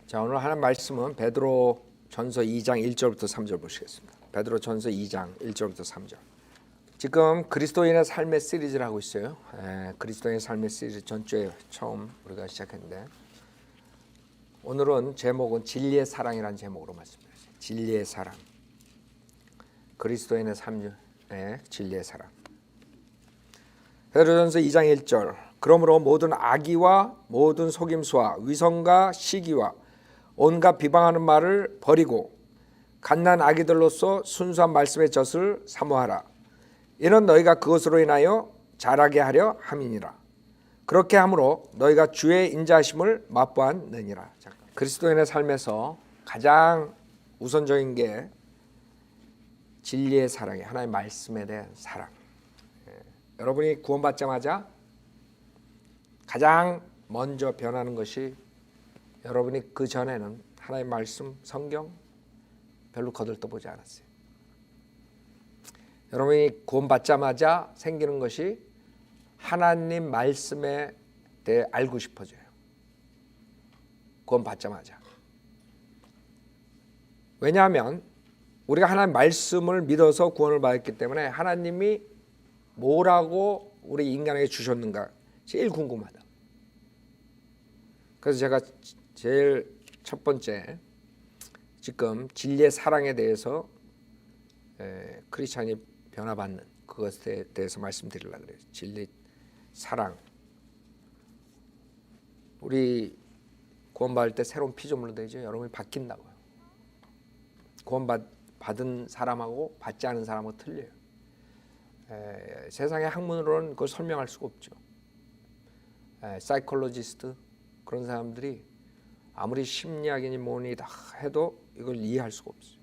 자, 오늘 하는 말씀은 베드로 전서 2장 1절부터 3절 보시겠습니다. 베드로 전서 2장 1절부터 3절. 지금 그리스도인의 삶의 시리즈를 하고 있어요. 그리스도인의 삶의 시리즈 전주에 처음 우리가 시작했는데, 오늘은 제목은 진리의 사랑이라는 제목으로 말씀드렸어요. 진리의 사랑. 그리스도인의 삶의 진리의 사랑. 베드로전서 2장 1절. 그러므로 모든 악의와 모든 속임수와 위선과 시기와 온갖 비방하는 말을 버리고 갓난 아기들로서 순수한 말씀의 젖을 사모하라. 이는 너희가 그것으로 인하여 자라게 하려 함이니라. 그렇게 함으로 너희가 주의 인자하심을 맛보았느니라. 그리스도인의 삶에서 가장 우선적인 게 진리의 사랑이에요. 하나님의 말씀에 대한 사랑. 여러분이 구원받자마자 가장 먼저 변하는 것이, 여러분이 그 전에는 하나님의 말씀, 성경 별로 거들떠보지 않았어요. 여러분이 구원받자마자 생기는 것이 하나님 말씀에 대해 알고 싶어져요. 구원받자마자. 왜냐하면 우리가 하나님 말씀을 믿어서 구원을 받았기 때문에 하나님이 뭐라고 우리 인간에게 주셨는가 제일 궁금하다. 그래서 제가 제일 첫 번째, 지금 진리의 사랑에 대해서 크리스찬이 변화받는 그것에 대해서 말씀드리려고 그래요. 진리 사랑. 우리 구원받을 때 새로운 피조물로 되죠. 여러분이 바뀐다고요. 구원받은 사람하고 받지 않은 사람하고 틀려요. 세상의 학문으로는 그걸 설명할 수가 없죠. 사이콜로지스트 그런 사람들이 아무리 심리학이니 뭐니 다 해도 이걸 이해할 수가 없어요.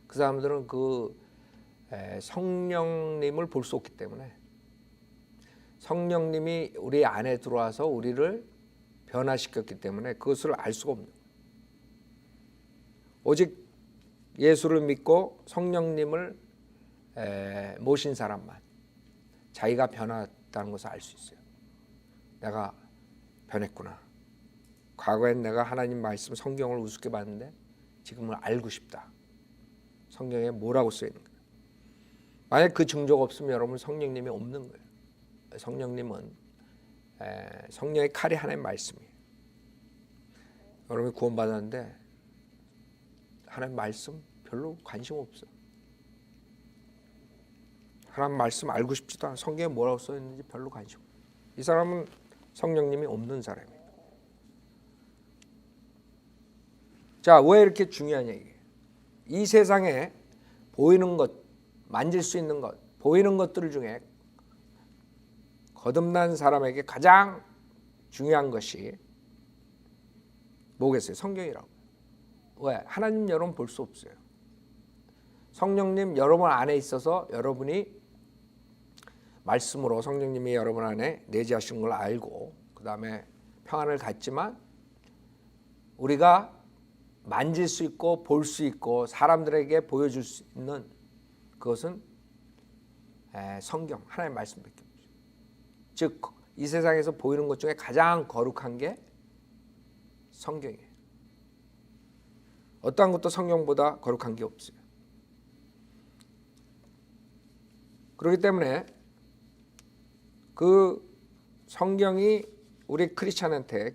그 사람들은 그 성령님을 볼 수 없기 때문에, 성령님이 우리 안에 들어와서 우리를 변화시켰기 때문에 그것을 알 수가 없는 거예요. 오직 예수를 믿고 성령님을 모신 사람만 자기가 변화했다는 것을 알 수 있어요. 내가 변했구나. 과거엔 내가 하나님 말씀 성경을 우습게 봤는데 지금은 알고 싶다. 성경에 뭐라고 써 있는 거예요. 만약 그 증거가 없으면 여러분 성령님이 없는 거예요. 성령님은 성령의 칼이 하나님 말씀이에요. 여러분이 구원받았는데 하나님 말씀 별로 관심 없어. 하나님 말씀 알고 싶지도 않아. 성경에 뭐라고 써 있는지 별로 관심 없어. 이 사람은 성령님이 없는 사람이에요. 자, 왜 이렇게 중요하냐 이게. 이 세상에 보이는 것, 만질 수 있는 것, 보이는 것들 중에 거듭난 사람에게 가장 중요한 것이 뭐겠어요? 성경이라고. 왜? 하나님 여러분 볼 수 없어요. 성령님 여러분 안에 있어서 여러분이 말씀으로 성령님이 여러분 안에 내재하신 걸 알고 그 다음에 평안을 갖지만, 우리가 만질 수 있고 볼 수 있고 사람들에게 보여줄 수 있는 그것은 성경, 하나님의 말씀밖에 없어요. 즉 이 세상에서 보이는 것 중에 가장 거룩한 게 성경이에요. 어떠한 것도 성경보다 거룩한 게 없어요. 그렇기 때문에 그 성경이 우리 크리스찬한테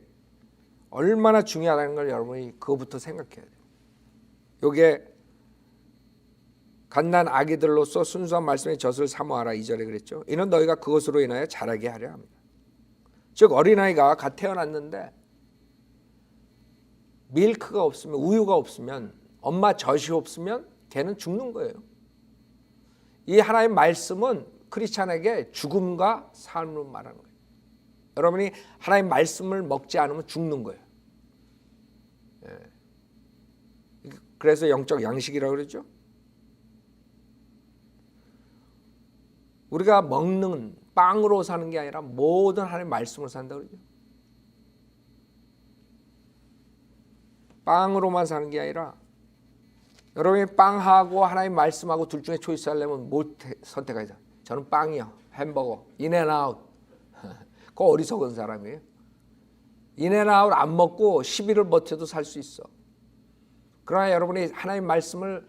얼마나 중요하다는 걸 여러분이 그거부터 생각해야 돼요. 요게 갓난 아기들로서 순수한 말씀의 젖을 사모하라 2절에 그랬죠. 이는 너희가 그것으로 인하여 자라게 하려 합니다. 즉 어린아이가 갓 태어났는데 밀크가 없으면, 우유가 없으면, 엄마 젖이 없으면 걔는 죽는 거예요. 이 하나님의 말씀은 크리스찬에게 죽음과 삶을 말하는 거예요. 여러분이 하나님의 말씀을 먹지 않으면 죽는 거예요. 그래서 영적 양식이라고 그러죠. 우리가 먹는 빵으로 사는 게 아니라 모든 하나님의 말씀으로 산다고 그러죠. 빵으로만 사는 게 아니라, 여러분이 빵하고 하나님 말씀하고 둘 중에 초이스 하려면 뭘 선택해야 돼? 저는 빵이요. 햄버거, 인앤아웃. 그 어리석은 사람이에요. 인앤아웃 안 먹고 10일을 버텨도 살 수 있어. 그러나 여러분이 하나님 말씀을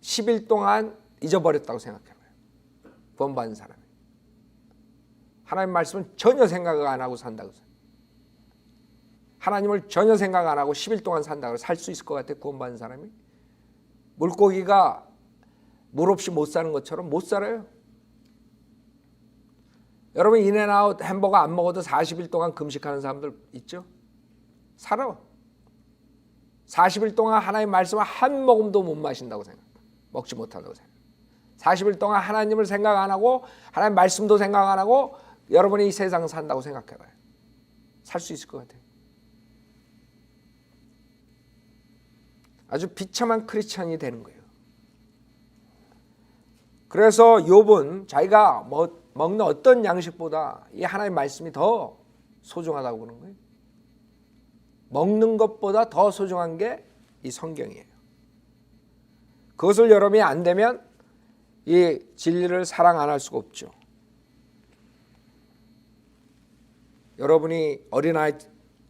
10일 동안 잊어버렸다고 생각해봐요. 구원받은 사람이. 하나님 말씀은 전혀 생각 안 하고 산다고 생각해요. 하나님을 전혀 생각 안 하고 10일 동안 산다고 살 수 있을 것 같아요. 구원받은 사람이. 물고기가 물 없이 못 사는 것처럼 못 살아요. 여러분 인앤아웃 햄버거 안 먹어도 40일 동안 금식하는 사람들 있죠? 살아. 40일 동안 하나님 말씀을 한 모금도 못 마신다고 생각해요. 먹지 못한다고 생각해요. 40일 동안 하나님을 생각 안 하고 하나님 말씀도 생각 안 하고 여러분이 이 세상을 산다고 생각해봐요. 살 수 있을 것 같아요. 아주 비참한 크리스천이 되는 거예요. 그래서 욥은 자기가 먹는 어떤 양식보다 이 하나님 말씀이 더 소중하다고 그러는 거예요. 먹는 것보다 더 소중한 게 이 성경이에요. 그것을 여러분이 안 되면 이 진리를 사랑 안 할 수가 없죠. 여러분이 어린아이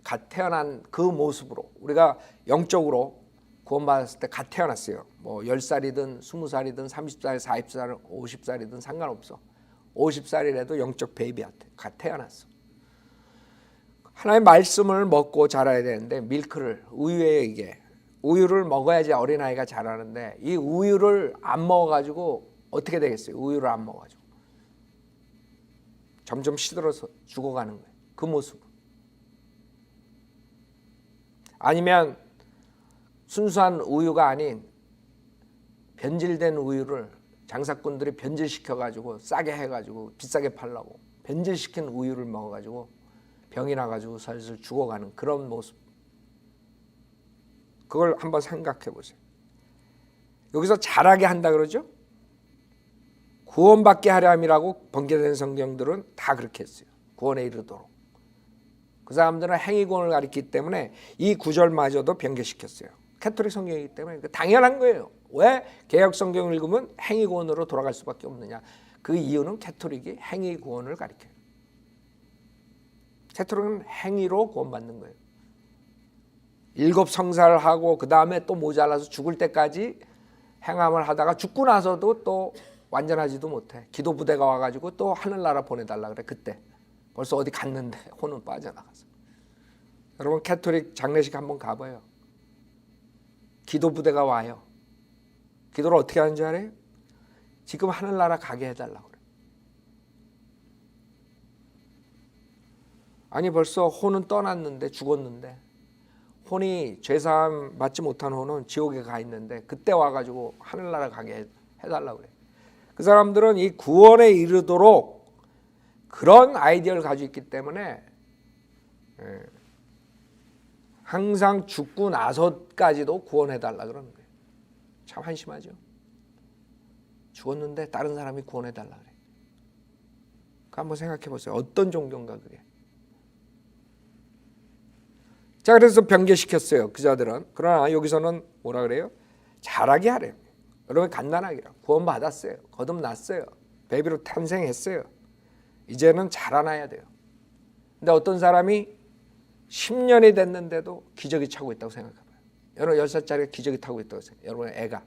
갓 태어난 그 모습으로 우리가 영적으로 구원받았을 때 갓 태어났어요. 뭐 10살이든 20살이든 30살, 40살, 50살이든 상관없어. 50살이라도 영적 베이비한테 갓 태어났어. 하나님의 말씀을 먹고 자라야 되는데 밀크를, 우유에 이게 우유를 먹어야지 어린아이가 자라는데 이 우유를 안 먹어가지고 어떻게 되겠어요? 우유를 안 먹어가지고 점점 시들어서 죽어가는 거예요. 그 모습. 아니면 순수한 우유가 아닌 변질된 우유를 장사꾼들이 변질시켜가지고 싸게 해가지고 비싸게 팔라고 변질시킨 우유를 먹어가지고 병이 나가지고 슬슬 죽어가는 그런 모습. 그걸 한번 생각해 보세요. 여기서 자라게 한다 그러죠? 구원받게 하려 함이라고 번개된 성경들은 다 그렇게 했어요. 구원에 이르도록. 그 사람들은 행위구원을 가리키기 때문에 이 구절마저도 변개시켰어요. 캐토릭 성경이기 때문에 당연한 거예요. 왜 개역 성경을 읽으면 행위구원으로 돌아갈 수밖에 없느냐. 그 이유는 캐토릭이 행위구원을 가리켜요. 캐토릭은 행위로 구원받는 거예요. 7 성사를 하고 그 다음에 또 모자라서 죽을 때까지 행함을 하다가 죽고 나서도 또 완전하지도 못해. 기도 부대가 와가지고 또 하늘나라 보내달라 그래. 그때 벌써 어디 갔는데 혼은 빠져나가서. 여러분 캐토릭 장례식 한번 가봐요. 기도 부대가 와요. 기도를 어떻게 하는 줄 알아요? 지금 하늘나라 가게 해달라고 그래. 아니 벌써 혼은 떠났는데 죽었는데 혼이 죄사함 받지 못한 혼은 지옥에 가 있는데 그때 와가지고 하늘나라 가게 해달라고 그래. 그 사람들은 이 구원에 이르도록 그런 아이디어를 가지고 있기 때문에 항상 죽고 나서까지도 구원해달라 그러는 거예요. 참 한심하죠. 죽었는데 다른 사람이 구원해달라 그래. 한번 생각해 보세요. 어떤 종교인가 그게. 자, 그래서 변개시켰어요. 그 자들은. 그러나 여기서는 뭐라 그래요? 자라게 하래요. 여러분 간단하게 구원받았어요. 거듭났어요. 베이비로 탄생했어요. 이제는 자라나야 돼요. 근데 어떤 사람이 10년이 됐는데도 기저귀 차고 있다고 생각해봐요. 여러분 10살짜리가 기저귀 타고 있다고 생각해요. 여러분 애가.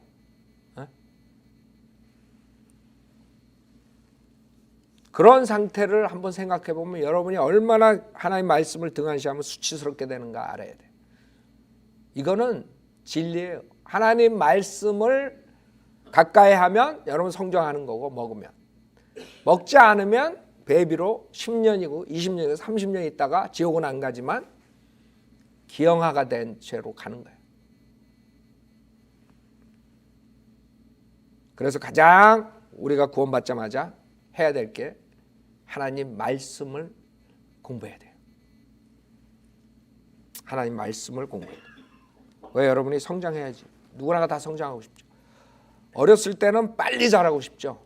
그런 상태를 한번 생각해 보면 여러분이 얼마나 하나님의 말씀을 등한시하면 수치스럽게 되는가 알아야 돼요. 이거는 진리예요. 하나님 말씀을 가까이 하면 여러분 성장하는 거고 먹으면. 먹지 않으면 베이비로 10년이고 20년이고 30년 있다가 지옥은 안 가지만 기형아가 된 죄로 가는 거예요. 그래서 가장 우리가 구원받자마자 해야 될 게 하나님 말씀을 공부해야 돼요. 하나님 말씀을 공부해야 돼요. 왜 여러분이 성장해야지. 누구나 다 성장하고 싶죠. 어렸을 때는 빨리 자라고 싶죠.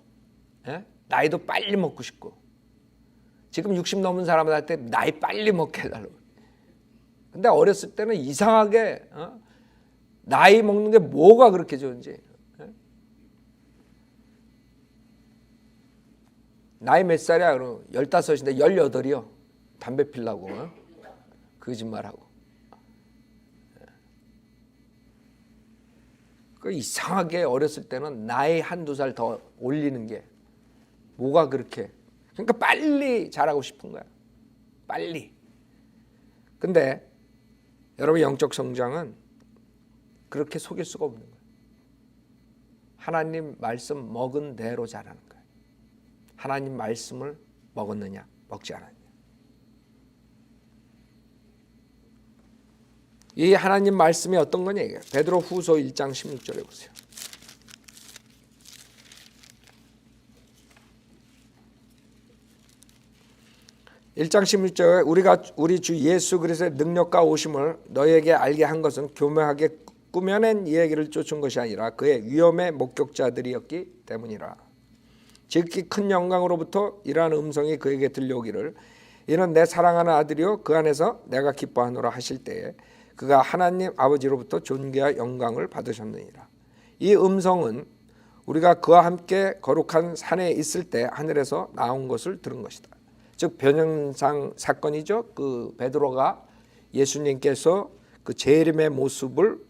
예? 나이도 빨리 먹고 싶고. 지금 60 넘은 사람들한테 나이 빨리 먹게 해달라고. 근데 어렸을 때는 이상하게 나이 먹는 게 뭐가 그렇게 좋은지. 나이 몇 살이야? 그럼 15인데 18이요. 담배 피려고. 거짓말하고. 그 이상하게 어렸을 때는 나이 한두 살 더 올리는 게 뭐가 그렇게, 그러니까 빨리 잘하고 싶은 거야. 빨리. 근데 여러분 영적 성장은 그렇게 속일 수가 없는 거예요. 하나님 말씀 먹은 대로 자라는 거예요. 하나님 말씀을 먹었느냐 먹지 않았느냐. 이 하나님 말씀이 어떤 거냐 이게. 베드로 후서 1장 16절에 보세요. 1장 16절에 우리가 우리 주 예수 그리스도의 능력과 오심을 너희에게 알게 한 것은 교묘하게 꾸며낸 이야기를 쫓은 것이 아니라 그의 위엄의 목격자들이었기 때문이라. 지극히 큰 영광으로부터 이러한 음성이 그에게 들려오기를 이는 내 사랑하는 아들이요 그 안에서 내가 기뻐하노라 하실 때에 그가 하나님 아버지로부터 존귀와 영광을 받으셨느니라. 이 음성은 우리가 그와 함께 거룩한 산에 있을 때 하늘에서 나온 것을 들은 것이다. 즉 변형상 사건이죠. 그 베드로가 예수님께서 그 재림의 모습을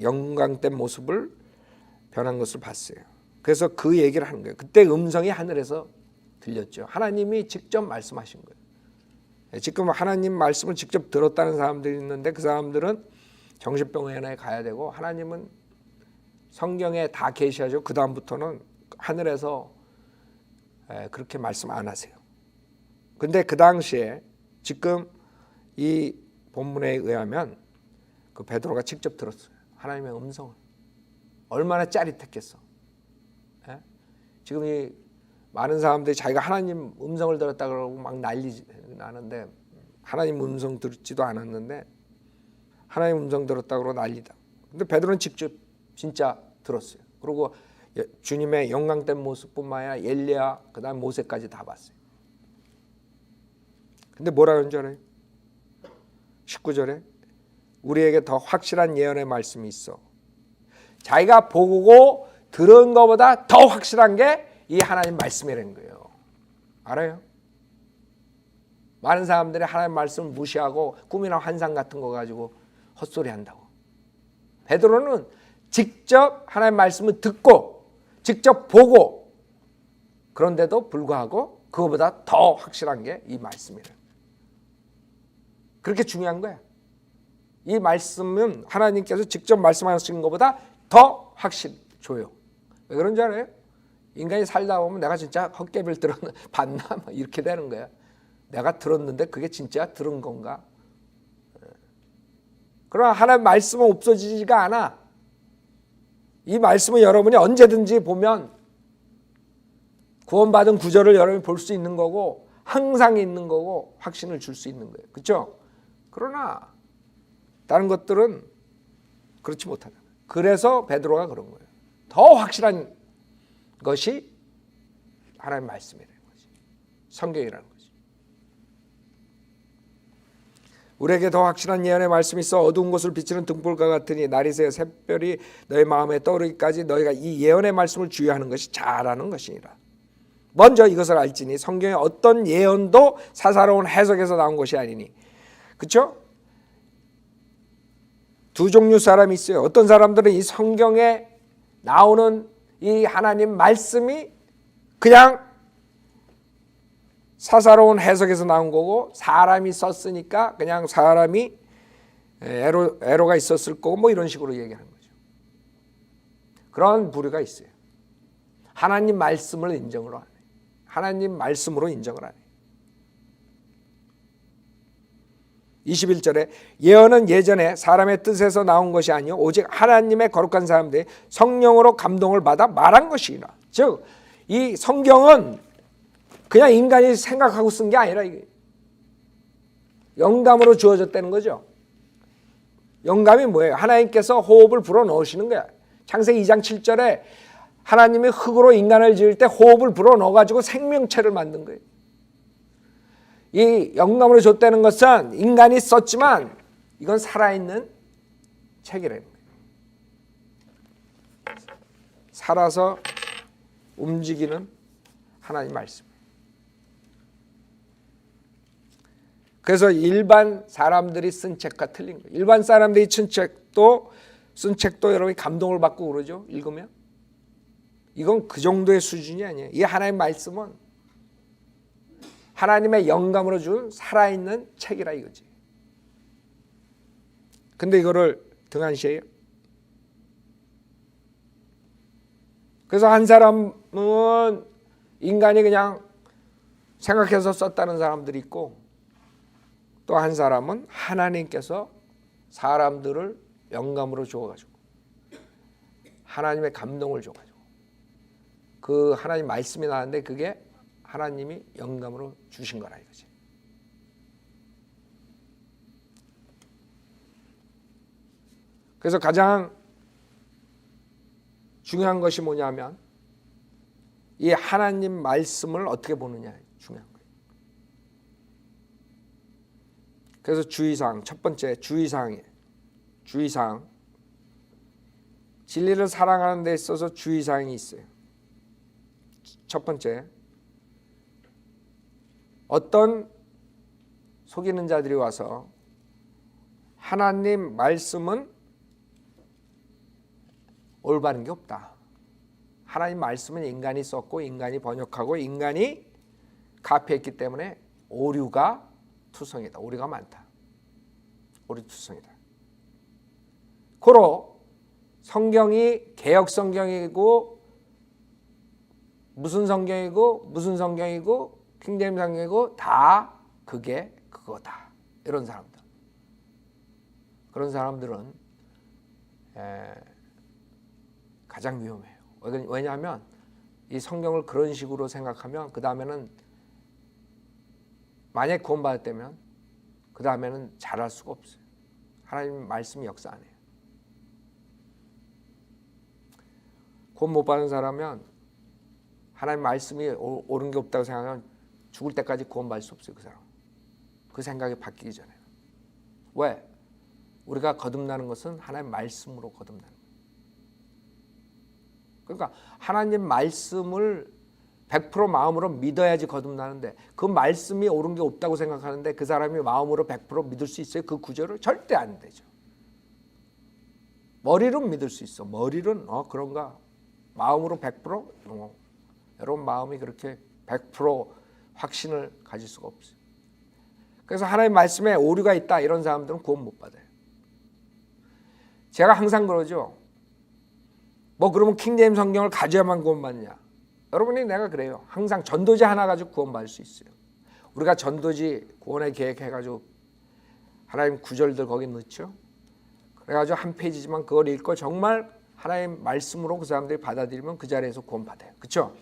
영광된 모습을 변한 것을 봤어요. 그래서 그 얘기를 하는 거예요. 그때 음성이 하늘에서 들렸죠. 하나님이 직접 말씀하신 거예요. 지금 하나님 말씀을 직접 들었다는 사람들이 있는데 그 사람들은 정신병원에 가야 되고 하나님은 성경에 다 계시하죠. 그 다음부터는 하늘에서 그렇게 말씀 안 하세요. 근데 그 당시에 지금 이 본문에 의하면 그 베드로가 직접 들었어요. 하나님의 음성을. 얼마나 짜릿했겠어. 예? 지금 이 많은 사람들이 자기가 하나님 음성을 들었다 그러고 막 난리 나는데 하나님 음성 듣지도 않았는데 하나님 음성 들었다 그러고 난리다. 근데 베드로는 직접 진짜 들었어요. 그리고 주님의 영광된 모습뿐만 아니라 엘리야 그다음 모세까지 다 봤어요. 근데 뭐라 그러는 줄 알아요? 19절에 우리에게 더 확실한 예언의 말씀이 있어. 자기가 보고 들은 것보다 더 확실한 게 이 하나님 말씀이라는 거예요. 알아요? 많은 사람들이 하나님 말씀을 무시하고 꿈이나 환상 같은 거 가지고 헛소리 한다고. 베드로는 직접 하나님 말씀을 듣고 직접 보고 그런데도 불구하고 그거보다 더 확실한 게 이 말씀이래요. 그렇게 중요한 거야. 이 말씀은 하나님께서 직접 말씀하신 것보다 더 확실히 줘요. 왜 그런 줄 알아요? 인간이 살다 보면 내가 진짜 헛개비를 봤나 이렇게 되는 거야. 내가 들었는데 그게 진짜 들은 건가? 그러나 하나님 말씀은 없어지지가 않아. 이 말씀은 여러분이 언제든지 보면 구원받은 구절을 여러분이 볼 수 있는 거고 항상 있는 거고 확신을 줄 수 있는 거예요. 그렇죠? 그러나 다른 것들은 그렇지 못하다. 그래서 베드로가 그런 거예요. 더 확실한 것이 하나님의 말씀이라는 거지. 성경이라는 거지. 우리에게 더 확실한 예언의 말씀이 있어 어두운 곳을 비추는 등불과 같으니 날이 새어 샛별이 너희 마음에 떠오르기까지 너희가 이 예언의 말씀을 주의하는 것이 잘하는 것이니라. 먼저 이것을 알지니 성경의 어떤 예언도 사사로운 해석에서 나온 것이 아니니. 그렇죠? 두 종류 사람이 있어요. 어떤 사람들은 이 성경에 나오는 이 하나님 말씀이 그냥 사사로운 해석에서 나온 거고 사람이 썼으니까 그냥 사람이 애로가 있었을 거고 뭐 이런 식으로 얘기하는 거죠. 그런 부류가 있어요. 하나님 말씀을 인정을 안 해요. 하나님 말씀으로 인정을 안 해요. 21절에 예언은 예전에 사람의 뜻에서 나온 것이 아니요 오직 하나님의 거룩한 사람들이 성령으로 감동을 받아 말한 것이라. 즉 이 성경은 그냥 인간이 생각하고 쓴 게 아니라 이게 영감으로 주어졌다는 거죠. 영감이 뭐예요? 하나님께서 호흡을 불어넣으시는 거야. 창세기 2장 7절에 하나님이 흙으로 인간을 지을 때 호흡을 불어넣어가지고 생명체를 만든 거예요. 이 영감으로 줬다는 것은 인간이 썼지만 이건 살아있는 책이라는 거예요. 살아서 움직이는 하나님 말씀. 그래서 일반 사람들이 쓴 책과 틀린 거예요. 일반 사람들이 쓴 책도 여러분이 감동을 받고 그러죠. 읽으면. 이건 그 정도의 수준이 아니에요. 이 하나님의 말씀은 하나님의 영감으로 준 살아있는 책이라 이거지. 근데 이거를 등한시해요. 그래서 한 사람은 인간이 그냥 생각해서 썼다는 사람들이 있고, 또 한 사람은 하나님께서 사람들을 영감으로 주어가지고 하나님의 감동을 줘가지고 그 하나님 말씀이 나왔는데 그게 하나님이 영감으로 주신 거라 이거지. 그래서 가장 중요한 것이 뭐냐면 이 하나님 말씀을 어떻게 보느냐 중요한 거예요. 그래서 주의사항, 첫 번째 주의사항이에요. 주의사항. 진리를 사랑하는 데 있어서 주의사항이 있어요. 첫 번째, 어떤 속이는 자들이 와서 하나님 말씀은 올바른 게 없다. 하나님 말씀은 인간이 썼고 인간이 번역하고 인간이 카피했기 때문에 오류가 투성이다. 오류가 많다. 오류투성이다. 고로 성경이 개역 성경이고 무슨 성경이고 무슨 성경이고 킹제임스 성경이고 다 그게 그거다. 이런 사람들. 그런 사람들은 가장 위험해요. 왜냐하면 이 성경을 그런 식으로 생각하면 그 다음에는 만약 구원받았다면 그 다음에는 잘할 수가 없어요. 하나님 말씀이 역사 안 해요. 구원 못 받은 사람은 하나님 말씀이 옳은 게 없다고 생각하면 죽을 때까지 구원받을 수 없어요. 그 사람. 그 생각이 바뀌기 전에. 왜? 우리가 거듭나는 것은 하나님 말씀으로 거듭나는 거예요. 그러니까 하나님 말씀을 100% 마음으로 믿어야지 거듭나는데 그 말씀이 옳은 게 없다고 생각하는데 그 사람이 마음으로 100% 믿을 수 있어요? 그 구절을 절대 안 되죠. 머리로 믿을 수 있어. 머리는 그런가? 마음으로 100%? 여러분 마음이 그렇게 100% 확신을 가질 수가 없어요. 그래서 하나님 말씀에 오류가 있다 이런 사람들은 구원 못 받아요. 제가 항상 그러죠. 그러면 킹제임스 성경을 가져야만 구원받느냐? 여러분이 내가 그래요. 항상 전도지 하나 가지고 구원받을 수 있어요. 우리가 전도지 구원의 계획 해가지고 하나님 구절들 거기 넣죠. 그래가지고 한 페이지지만 그걸 읽고 정말 하나님 말씀으로 그 사람들이 받아들이면 그 자리에서 구원받아요. 그렇죠?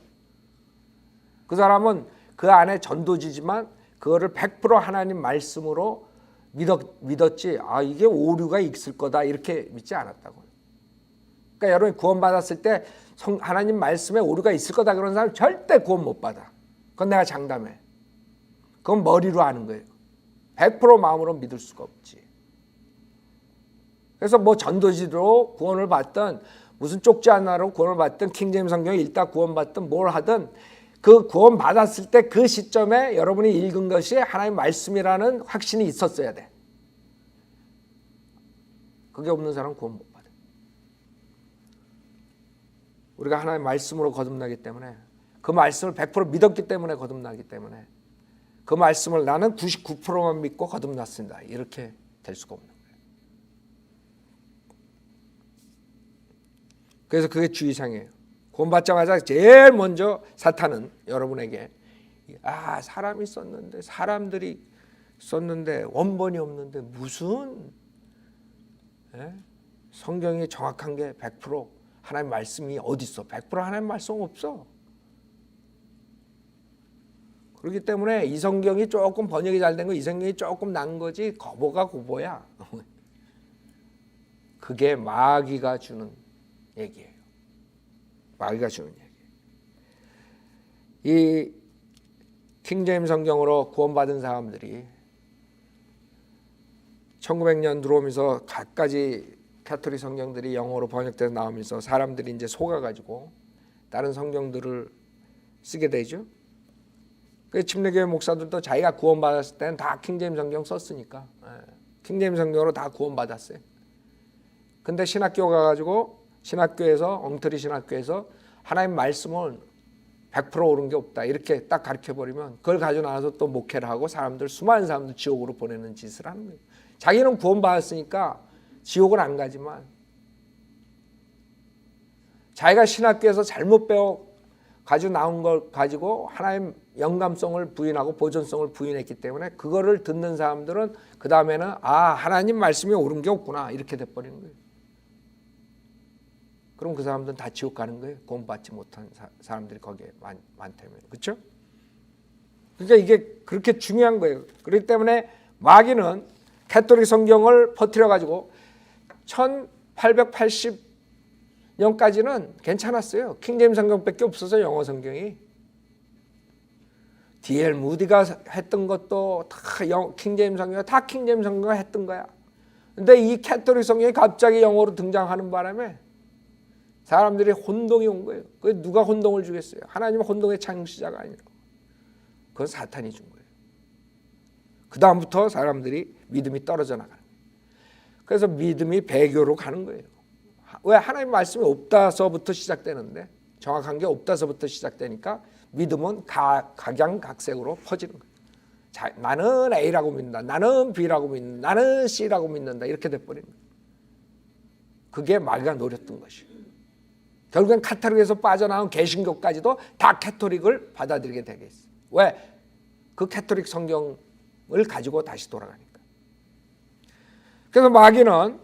그 사람은 그 안에 전도지지만 그거를 100% 하나님 말씀으로 믿었지. 이게 오류가 있을 거다 이렇게 믿지 않았다고요. 그러니까 여러분이 구원받았을 때 하나님 말씀에 오류가 있을 거다 그런 사람 절대 구원 못 받아. 그건 내가 장담해. 그건 머리로 하는 거예요. 100% 마음으로 믿을 수가 없지. 그래서 전도지로 구원을 받든 무슨 쪽지 하나로 구원을 받든 킹제임스 성경을 읽다 구원받든 뭘 하든 그 구원 받았을 때 그 시점에 여러분이 읽은 것이 하나님 말씀이라는 확신이 있었어야 돼. 그게 없는 사람은 구원 못 받아. 우리가 하나님 말씀으로 거듭나기 때문에 그 말씀을 100% 믿었기 때문에 거듭나기 때문에 그 말씀을 나는 99%만 믿고 거듭났습니다. 이렇게 될 수가 없는 거예요. 그래서 그게 주의사항이에요. 구원받자마자 제일 먼저 사탄은 여러분에게 사람이 썼는데 사람들이 썼는데 원본이 없는데 무슨 성경이 정확한 게 100% 하나님 말씀이 어디 있어? 100% 하나님 말씀 없어. 그렇기 때문에 이 성경이 조금 번역이 잘 된 거, 이 성경이 조금 난 거지 거보가 고보야. 그게 마귀가 주는 얘기예요. 마귀가 주는 얘기. 이 킹제임스 성경으로 구원받은 사람들이 1900년 들어오면서 갖가지 가톨릭 성경들이 영어로 번역돼서 나오면서 사람들이 이제 속아가지고 다른 성경들을 쓰게 되죠. 그 침례교회 목사들도 자기가 구원받았을 때는 다 킹제임스 성경 썼으니까 킹제임스 성경으로 다 구원받았어요. 근데 신학교 가가지고 신학교에서 엉터리 신학교에서 하나님 말씀을 100% 옳은 게 없다 이렇게 딱 가르쳐버리면 그걸 가지고 나와서 또 목회를 하고 수많은 사람들 지옥으로 보내는 짓을 하는 거예요. 자기는 구원받았으니까 지옥은 안 가지만 자기가 신학교에서 잘못 배워 가지고 나온 걸 가지고 하나님 영감성을 부인하고 보존성을 부인했기 때문에 그거를 듣는 사람들은 그 다음에는 하나님 말씀이 옳은 게 없구나 이렇게 돼버리는 거예요. 그럼 그 사람들은 다 지옥 가는 거예요. 구원받지 못한 사람들이 거기에 많다면. 그렇죠? 그러니까 이게 그렇게 중요한 거예요. 그렇기 때문에 마귀는 캐톨릭 성경을 퍼뜨려 가지고 1880년까지는 괜찮았어요. 킹제임스 성경밖에 없어서 영어 성경이. D.L. 무디가 했던 것도 다 킹제임스 성경, 다 킹제임스 성경가 했던 거야. 근데 이 캐톨릭 성경이 갑자기 영어로 등장하는 바람에 사람들이 혼동이 온 거예요. 그 누가 혼동을 주겠어요? 하나님은 혼동의 창시자가 아니라고. 그건 사탄이 준 거예요. 그 다음부터 사람들이 믿음이 떨어져 나가는 거예요. 그래서 믿음이 배교로 가는 거예요. 왜? 하나님 말씀이 없다서부터 시작되는데 정확한 게 없다서부터 시작되니까 믿음은 각양각색으로 퍼지는 거예요. 나는 A라고 믿는다. 나는 B라고 믿는다. 나는 C라고 믿는다. 이렇게 돼버리는 거예요. 그게 마귀가 노렸던 것이에요. 결국엔 카톨릭에서 빠져나온 개신교까지도 다 캐톨릭을 받아들이게 되겠어요. 왜? 그 캐톨릭 성경을 가지고 다시 돌아가니까. 그래서 마귀는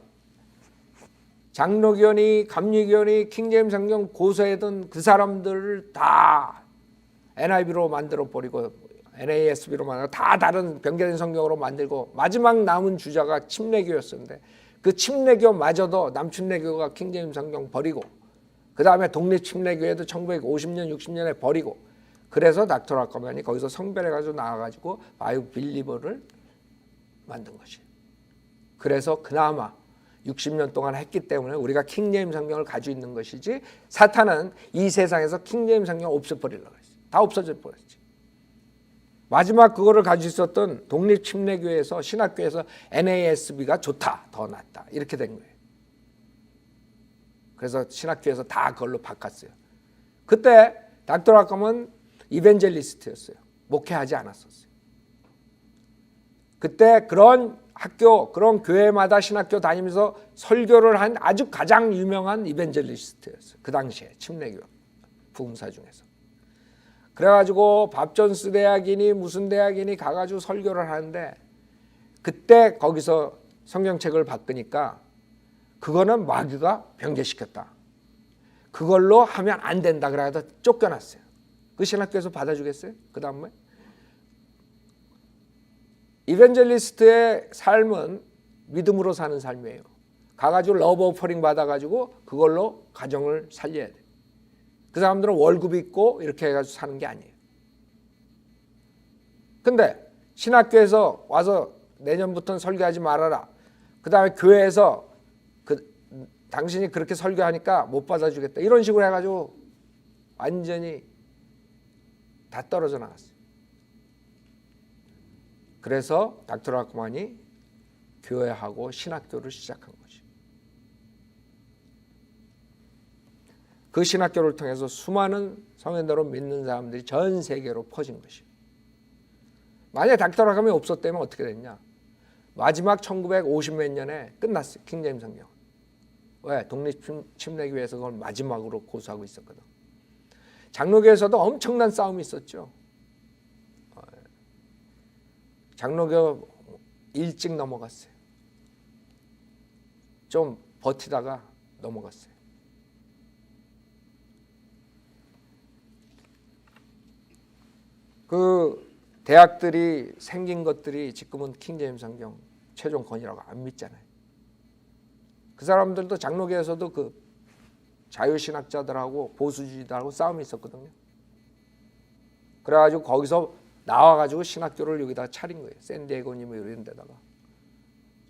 장로교니 감리교니 킹제임스 성경 고소했던 그 사람들을 다 NIV로 만들어버리고 NASB로 만들고 다 다른 변경된 성경으로 만들고 마지막 남은 주자가 침례교였었는데 그 침례교마저도 남침례교가 킹제임스 성경 버리고 그 다음에 독립침례교회도 1950년 60년에 버리고 그래서 닥터 라커만이 거기서 성별해가지고 나와가지고 바이블 빌리버를 만든 것이에요. 그래서 그나마 60년 동안 했기 때문에 우리가 킹제임스 성경을 가지고 있는 것이지 사탄은 이 세상에서 킹제임스 성경을 없애버리려고 했어요. 다 없어져 버렸지. 마지막 그거를 가지고 있었던 독립침례교회에서 신학교에서 NASB가 좋다, 더 낫다 이렇게 된 거예요. 그래서 신학교에서 다 그걸로 바꿨어요. 그때 닥터 라컴은 이벤젤리스트였어요. 목회하지 않았었어요. 그때 그런 학교, 그런 교회마다 신학교 다니면서 설교를 한 아주 가장 유명한 이벤젤리스트였어요. 그 당시에 침례교 부흥사 중에서. 그래가지고 밥존스 대학이니 무슨 대학이니 가가지고 설교를 하는데 그때 거기서 성경책을 바꾸니까 그거는 마귀가 변개시켰다. 그걸로 하면 안 된다. 그래서 쫓겨났어요. 그 신학교에서 받아주겠어요? 그 다음에 이벤젤리스트의 삶은 믿음으로 사는 삶이에요. 가가지고 러브 오퍼링 받아가지고 그걸로 가정을 살려야 돼. 그 사람들은 월급 있고 이렇게 해가지고 사는 게 아니에요. 근데 신학교에서 와서 내년부터는 설교하지 말아라. 그 다음에 교회에서 당신이 그렇게 설교하니까 못 받아주겠다. 이런 식으로 해가지고 완전히 다 떨어져 나갔어요. 그래서 닥터 라크만이 교회하고 신학교를 시작한 거죠. 그 신학교를 통해서 수많은 성현대로 믿는 사람들이 전 세계로 퍼진 것이에요. 만약에 닥터 라크만이 없었다면 어떻게 됐냐? 마지막 1950몇 년에 끝났어요. 킹제임스 성경. 왜? 독립침례교회에서 그걸 마지막으로 고수하고 있었거든. 장로교에서도 엄청난 싸움이 있었죠. 장로교 일찍 넘어갔어요. 좀 버티다가 넘어갔어요. 그 대학들이 생긴 것들이 지금은 킹제임스 성경 최종권이라고 안 믿잖아요. 그 사람들도 장로교에서도 그 자유신학자들하고 보수주의자들하고 싸움이 있었거든요. 그래가지고 거기서 나와가지고 신학교를 여기다가 차린 거예요. 샌디에고님이 이런 데다가.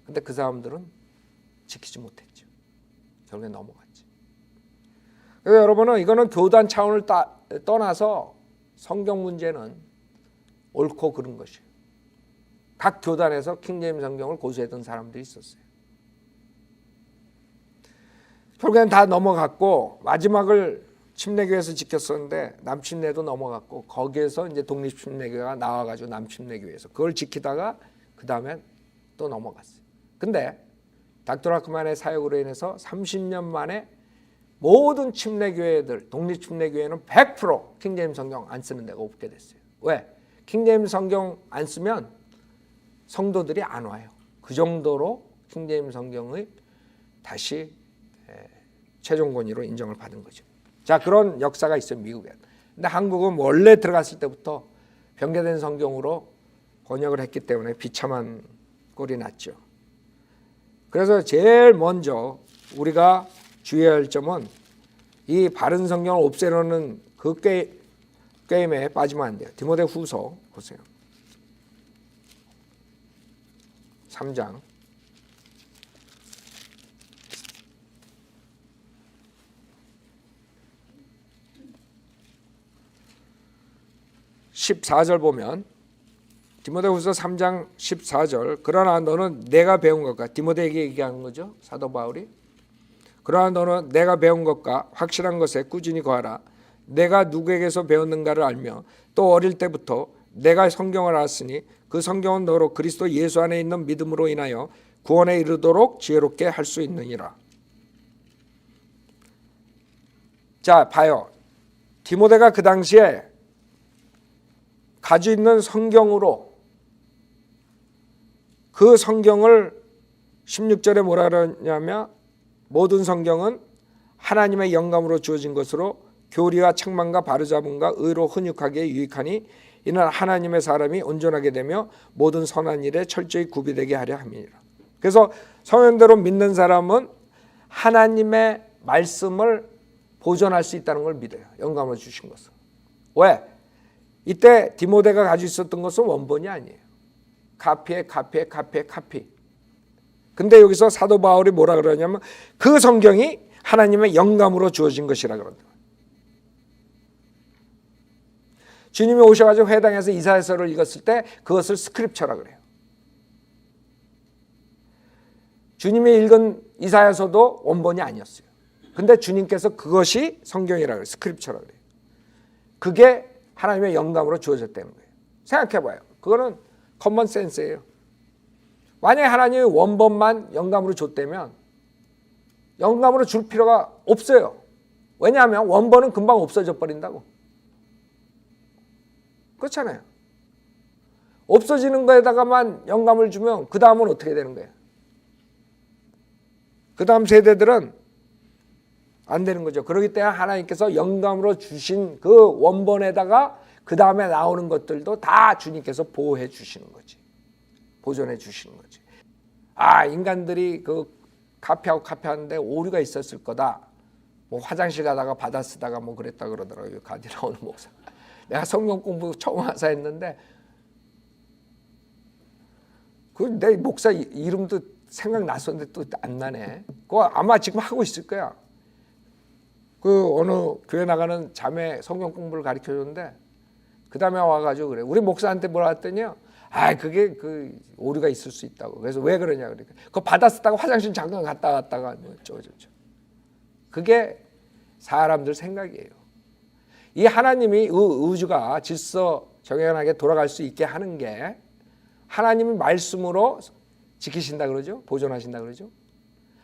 근데 그 사람들은 지키지 못했죠. 결국에 넘어갔지. 그래서 여러분은 이거는 교단 차원을 떠나서 성경 문제는 옳고 그른 것이에요. 각 교단에서 킹제임스 성경을 고수했던 사람들이 있었어요. 결국엔 다 넘어갔고 마지막을 침례교회에서 지켰었는데 남침례도 넘어갔고 거기에서 이제 독립침례교회가 나와가지고 남침례교회에서 그걸 지키다가 그 다음에 또 넘어갔어요. 근데 닥터 라크만의 사역으로 인해서 30년 만에 모든 침례교회들, 독립침례교회는 100% 킹제임스 성경 안 쓰는 데가 없게 됐어요. 왜? 킹제임스 성경 안 쓰면 성도들이 안 와요. 그 정도로 킹제임스 성경의 다시 최종 권위로 인정을 받은 거죠. 자, 그런 역사가 있어요, 미국에. 근데 한국은 원래 들어갔을 때부터 변개된 성경으로 번역을 했기 때문에 비참한 꼴이 났죠. 그래서 제일 먼저 우리가 주의해야 할 점은 이 바른 성경을 없애려는 그 게임에 빠지면 안 돼요. 디모데 후서 보세요. 3장 14절 보면 디모데후서 3장 14절 그러나 너는 내가 배운 것과 디모데에게 얘기하는 거죠. 사도 바울이. 그러나 너는 내가 배운 것과 확실한 것에 꾸준히 거하라. 내가 누구에게서 배웠는가를 알며 또 어릴 때부터 내가 성경을 알았으니 그 성경은 너로 그리스도 예수 안에 있는 믿음으로 인하여 구원에 이르도록 지혜롭게 할 수 있느니라. 자, 봐요. 디모데가 그 당시에 가지고 있는 성경으로 그 성경을 16절에 뭐라 그러냐면 모든 성경은 하나님의 영감으로 주어진 것으로 교리와 책망과 바로잡음과 의로 훈육하기에 유익하니 이는 하나님의 사람이 온전하게 되며 모든 선한 일에 철저히 구비되게 하려 함이니라. 그래서 성경대로 믿는 사람은 하나님의 말씀을 보존할 수 있다는 걸 믿어요. 영감을 주신 것은. 왜? 이때 디모데가 가지고 있었던 것은 원본이 아니에요. 카피. 근데 여기서 사도 바울이 뭐라 그러냐면 그 성경이 하나님의 영감으로 주어진 것이라 그런다. 주님이 오셔가지고 회당에서 이사야서를 읽었을 때 그것을 스크립처라 그래요. 주님이 읽은 이사야서도 원본이 아니었어요. 근데 주님께서 그것이 성경이라 그래요. 스크립처라 그래요. 그게 하나님의 영감으로 주어졌다는 거예요. 생각해봐요. 그거는 커먼 센스예요. 만약에 하나님이 원본만 영감으로 줬다면 영감으로 줄 필요가 없어요. 왜냐하면 원본은 금방 없어져 버린다고. 그렇잖아요. 없어지는 거에다가만 영감을 주면 그 다음은 어떻게 되는 거예요? 그 다음 세대들은 안 되는 거죠. 그렇기 때문에 하나님께서 영감으로 주신 그 원본에다가 그 다음에 나오는 것들도 다 주님께서 보호해 주시는 거지. 보존해 주시는 거지. 아, 인간들이 그 카피하는데 오류가 있었을 거다. 뭐 화장실 가다가 받아 쓰다가 뭐 그랬다 그러더라고요. 가디 나오는 목사. 내가 성경 공부 처음 와서 했는데 그 내 목사 이름도 생각났었는데 또 안 나네. 그거 아마 지금 하고 있을 거야. 그 어느 교회 나가는 자매 성경 공부를 가르쳐 줬는데 그 다음에 와가지고 그래. 우리 목사한테 뭐라 했더니요. 아, 그게 그 오류가 있을 수 있다고. 그래서 왜 그러냐 그러니까 그거 받아 쓰다가 화장실 잠깐 갔다가 뭐 어쩌고저쩌고. 그게 사람들 생각이에요. 이 하나님이 우주가 질서 정연하게 돌아갈 수 있게 하는 게 하나님의 말씀으로 지키신다 그러죠. 보존하신다 그러죠.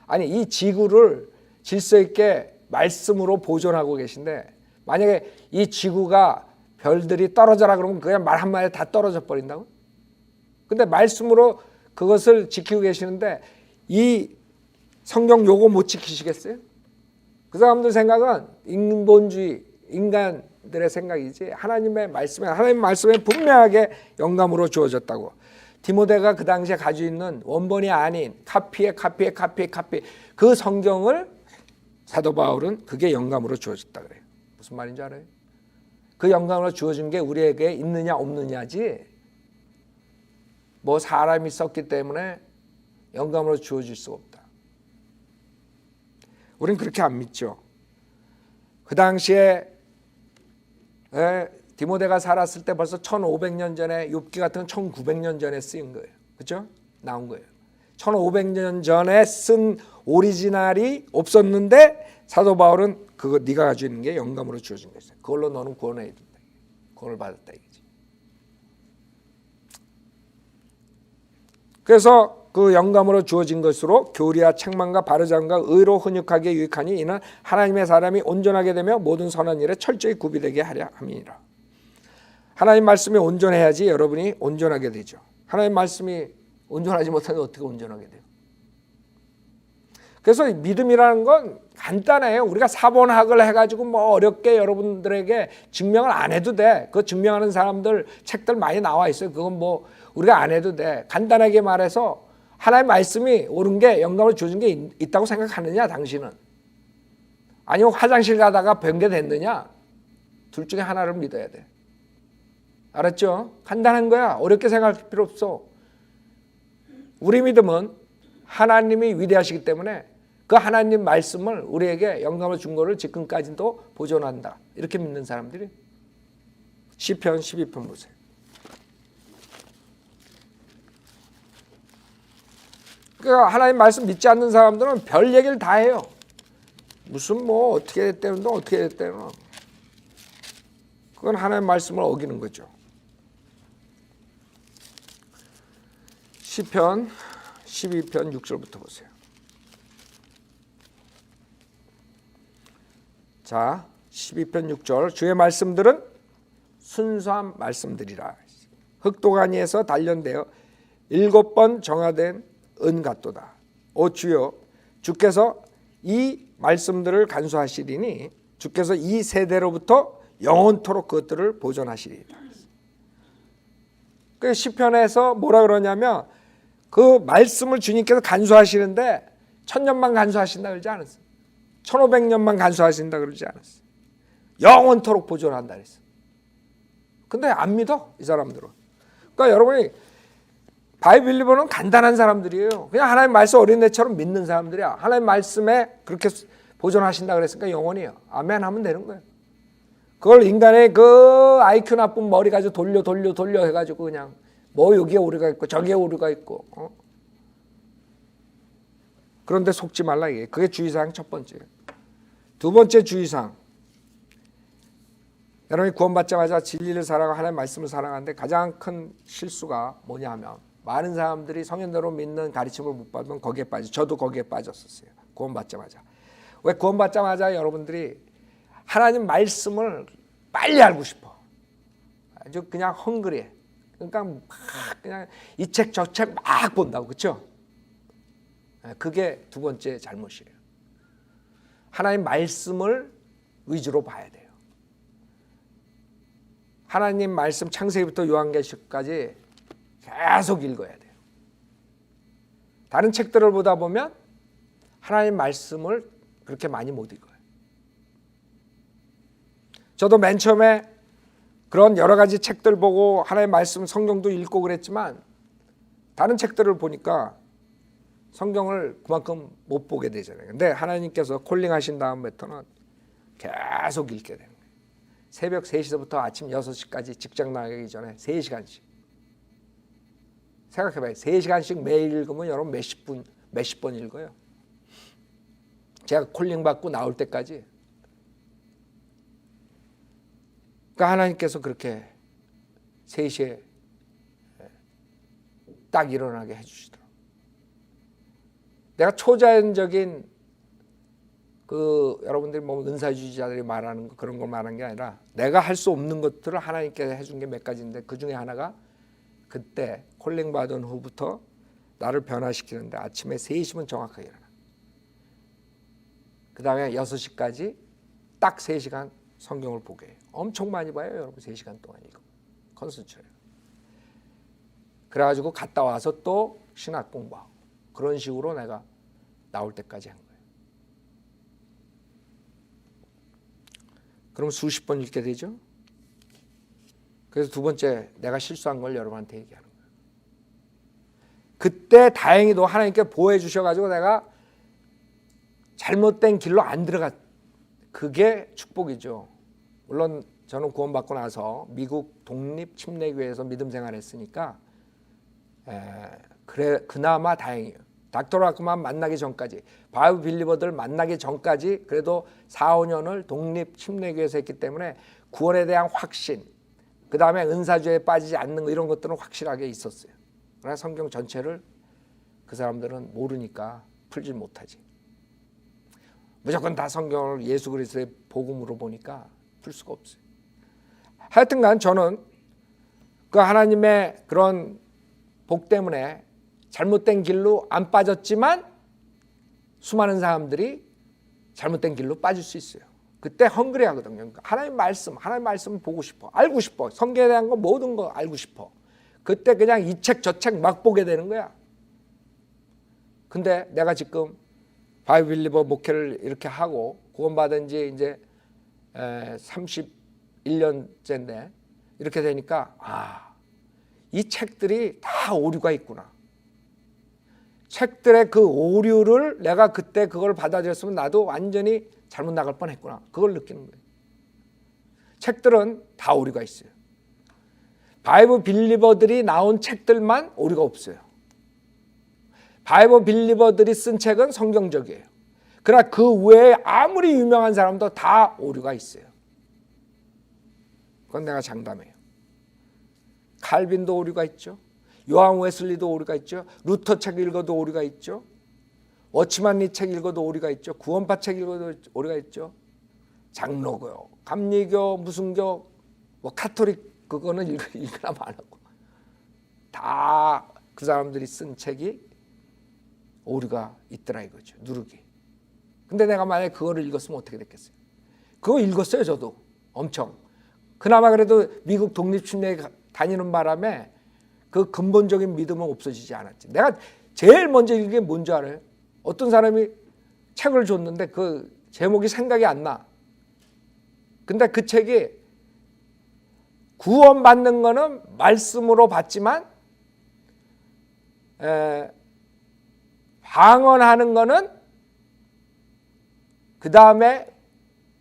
아니 이 지구를 질서 있게 말씀으로 보존하고 계신데 만약에 이 지구가 별들이 떨어져라 그러면 그냥 말 한마디에 다 떨어져 버린다고? 근데 말씀으로 그것을 지키고 계시는데 이 성경 요거 못 지키시겠어요? 그 사람들 생각은 인본주의, 인간들의 생각이지 하나님의 말씀에 분명하게 영감으로 주어졌다고. 디모데가 그 당시에 가지고 있는 원본이 아닌 카피 그 성경을 사도 바울은 그게 영감으로 주어졌다 그래요. 무슨 말인지 알아요? 그 영감으로 주어진 게 우리에게 있느냐 없느냐지 뭐 사람이 썼기 때문에 영감으로 주어질 수가 없다. 우리는 그렇게 안 믿죠. 그 당시에 디모데가 살았을 때 벌써 1500년 전에, 욥기 같은 건 1900년 전에 쓰인 거예요. 그렇죠? 나온 거예요. 1500년 전에 쓴 오리지널이 없었는데 사도 바울은 그거 네가 가지고 있는 게 영감으로 주어진 거였어요. 그걸로 너는 구원해야 된다. 구원을 받았다 이거지. 그래서 그 영감으로 주어진 것으로 교리와 책망과 바르장과 의로 훈육하게 유익하니 이는 하나님의 사람이 온전하게 되며 모든 선한 일에 철저히 구비되게 하려 함이니라. 하나님 말씀이 온전해야지 여러분이 온전하게 되죠. 하나님 말씀이 온전하지 못하면 어떻게 온전하게 돼요? 그래서 믿음이라는 건 간단해요. 우리가 사본학을 해가지고 뭐 어렵게 여러분들에게 증명을 안 해도 돼. 그 증명하는 사람들 책들 많이 나와 있어요. 그건 뭐 우리가 안 해도 돼. 간단하게 말해서 하나님 말씀이 옳은 게 영감을 주신 게 있다고 생각하느냐 당신은? 아니면 화장실 가다가 변개 됐느냐? 둘 중에 하나를 믿어야 돼. 알았죠? 간단한 거야. 어렵게 생각할 필요 없어. 우리 믿음은 하나님이 위대하시기 때문에 그 하나님 말씀을 우리에게 영감을 준 거를 지금까지도 보존한다. 이렇게 믿는 사람들이 시편 12편 보세요. 그러니까 하나님 말씀 믿지 않는 사람들은 별 얘기를 다 해요. 무슨 뭐 어떻게 됐다는 거 어떻게 됐다는 그건 하나님 말씀을 어기는 거죠. 시편 12편 6절부터 보세요. 자, 12편 6절 주의 말씀들은 순수한 말씀들이라. 흑도가니에서 단련되어 7번 정화된 은 같도다. 오 주여, 주께서 이 말씀들을 간수하시리니 주께서 이 세대로부터 영원토록 그것들을 보존하시리이다. 그 시편에서 뭐라 그러냐면 그 말씀을 주님께서 간수하시는데 1000년만 간수하신다 그러지 않았어요. 1500년만 간수하신다 그러지 않았어요. 영원토록 보존한다 그랬어요. 근데 안 믿어 이 사람들은. 그러니까 여러분이 바이빌리버는 간단한 사람들이에요. 그냥 하나님 말씀 어린애처럼 믿는 사람들이야. 하나님 말씀에 그렇게 보존하신다 그랬으니까 영원히요. 아멘 하면 되는 거예요. 그걸 인간의 그 IQ 나쁜 머리 가지고 돌려 해가지고 그냥 뭐 여기에 오류가 있고 저기에 오류가 있고 그런데 속지 말라 이게. 그게 주의사항 첫 번째. 두 번째 주의사항. 여러분이 구원받자마자 진리를 사랑하고 하나님 말씀을 사랑하는데 가장 큰 실수가 뭐냐 하면 많은 사람들이 성현대로 믿는 가르침을 못 받으면 거기에 빠져. 저도 거기에 빠졌었어요. 구원받자마자. 왜 구원받자마자 여러분들이 하나님 말씀을 빨리 알고 싶어. 아주 그냥 헝그리해. 그러니까 막 그냥 이 책 저 책 막 본다고. 그렇죠? 그게 두 번째 잘못이에요. 하나님 말씀을 위주로 봐야 돼요. 하나님 말씀 창세기부터 요한계시까지 계속 읽어야 돼요. 다른 책들을 보다 보면 하나님 말씀을 그렇게 많이 못 읽어요. 저도 맨 처음에 그런 여러 가지 책들 보고 하나님 말씀 성경도 읽고 그랬지만 다른 책들을 보니까 성경을 그만큼 못 보게 되잖아요. 근데 하나님께서 콜링하신 다음부터는 계속 읽게 되는 거예요. 새벽 3시부터 아침 6시까지 직장 나가기 전에 3시간씩. 생각해봐요. 3시간씩 매일 읽으면 여러분 몇십 번 읽어요. 제가 콜링 받고 나올 때까지. 그러니까 하나님께서 그렇게 3시에 딱 일어나게 해주시더라고요. 내가 초자연적인 그 여러분들이 뭐 은사주의자들이 말하는 거 그런 걸 말하는 게 아니라 내가 할 수 없는 것들을 하나님께서 해준 게 몇 가지인데 그 중에 하나가 그때 콜링 받은 후부터 나를 변화시키는데 아침에 3시면 정확하게 일어나. 그 다음에 6시까지 딱 3시간 성경을 보게 해요. 엄청 많이 봐요 여러분. 3시간 동안 이거 컨센트레이트. 그래가지고 갔다 와서 또 신학 공부하고 그런 식으로 내가 나올 때까지 한 거예요. 그럼 수십 번 읽게 되죠. 그래서 두 번째 내가 실수한 걸 여러분한테 얘기하는 거예요. 그때 다행히도 하나님께 보호해 주셔가지고 내가 잘못된 길로 안 들어갔. 그게 축복이죠. 물론 저는 구원받고 나서 미국 독립침례교회에서 믿음 생활했으니까 그래 그나마 다행이에요. 닥터 라크만 만나기 전까지, 바이블 빌리버들 만나기 전까지 그래도 4, 5년을 독립침례교회에서 했기 때문에 구원에 대한 확신, 그 다음에 은사주에 빠지지 않는 거, 이런 것들은 확실하게 있었어요. 그러나 성경 전체를 그 사람들은 모르니까 풀지 못하지. 무조건 다 성경을 예수 그리스도의 복음으로 보니까 풀 수가 없어요. 하여튼간 저는 그 하나님의 그런 복 때문에 잘못된 길로 안 빠졌지만 수많은 사람들이 잘못된 길로 빠질 수 있어요. 그때 헝그리 하거든요. 하나님 말씀 보고 싶어, 알고 싶어, 성경에 대한 거 모든 거 알고 싶어. 그때 그냥 이 책 저 책 막 보게 되는 거야. 근데 내가 지금 바이블 빌리버 목회를 이렇게 하고 구원받은 지 이제 31년째인데 이렇게 되니까 이 책들이 다 오류가 있구나. 책들의 그 오류를 내가 그때 그걸 받아들였으면 나도 완전히 잘못 나갈 뻔했구나. 그걸 느끼는 거예요. 책들은 다 오류가 있어요. 바이블 빌리버들이 나온 책들만 오류가 없어요. 바이블 빌리버들이 쓴 책은 성경적이에요. 그러나 그 외에 아무리 유명한 사람도 다 오류가 있어요. 그건 내가 장담해요. 칼빈도 오류가 있죠. 요한 웨슬리도 오류가 있죠. 루터 책 읽어도 오류가 있죠. 워치만 리 책 읽어도 오류가 있죠. 구원파 책 읽어도 오류가 있죠. 장로교, 감리교, 무슨교, 뭐 카톨릭 그거는 읽으나 말하고 다 그 사람들이 쓴 책이 오류가 있더라 이거죠. 누르기. 근데 내가 만약에 그거를 읽었으면 어떻게 됐겠어요? 그거 읽었어요 저도 엄청. 그나마 그래도 미국 독립침례에 다니는 바람에 그 근본적인 믿음은 없어지지 않았지. 내가 제일 먼저 읽은 게 뭔지 알아요? 어떤 사람이 책을 줬는데 그 제목이 생각이 안 나. 근데 그 책이 구원받는 거는 말씀으로 받지만 방언하는 거는 그 다음에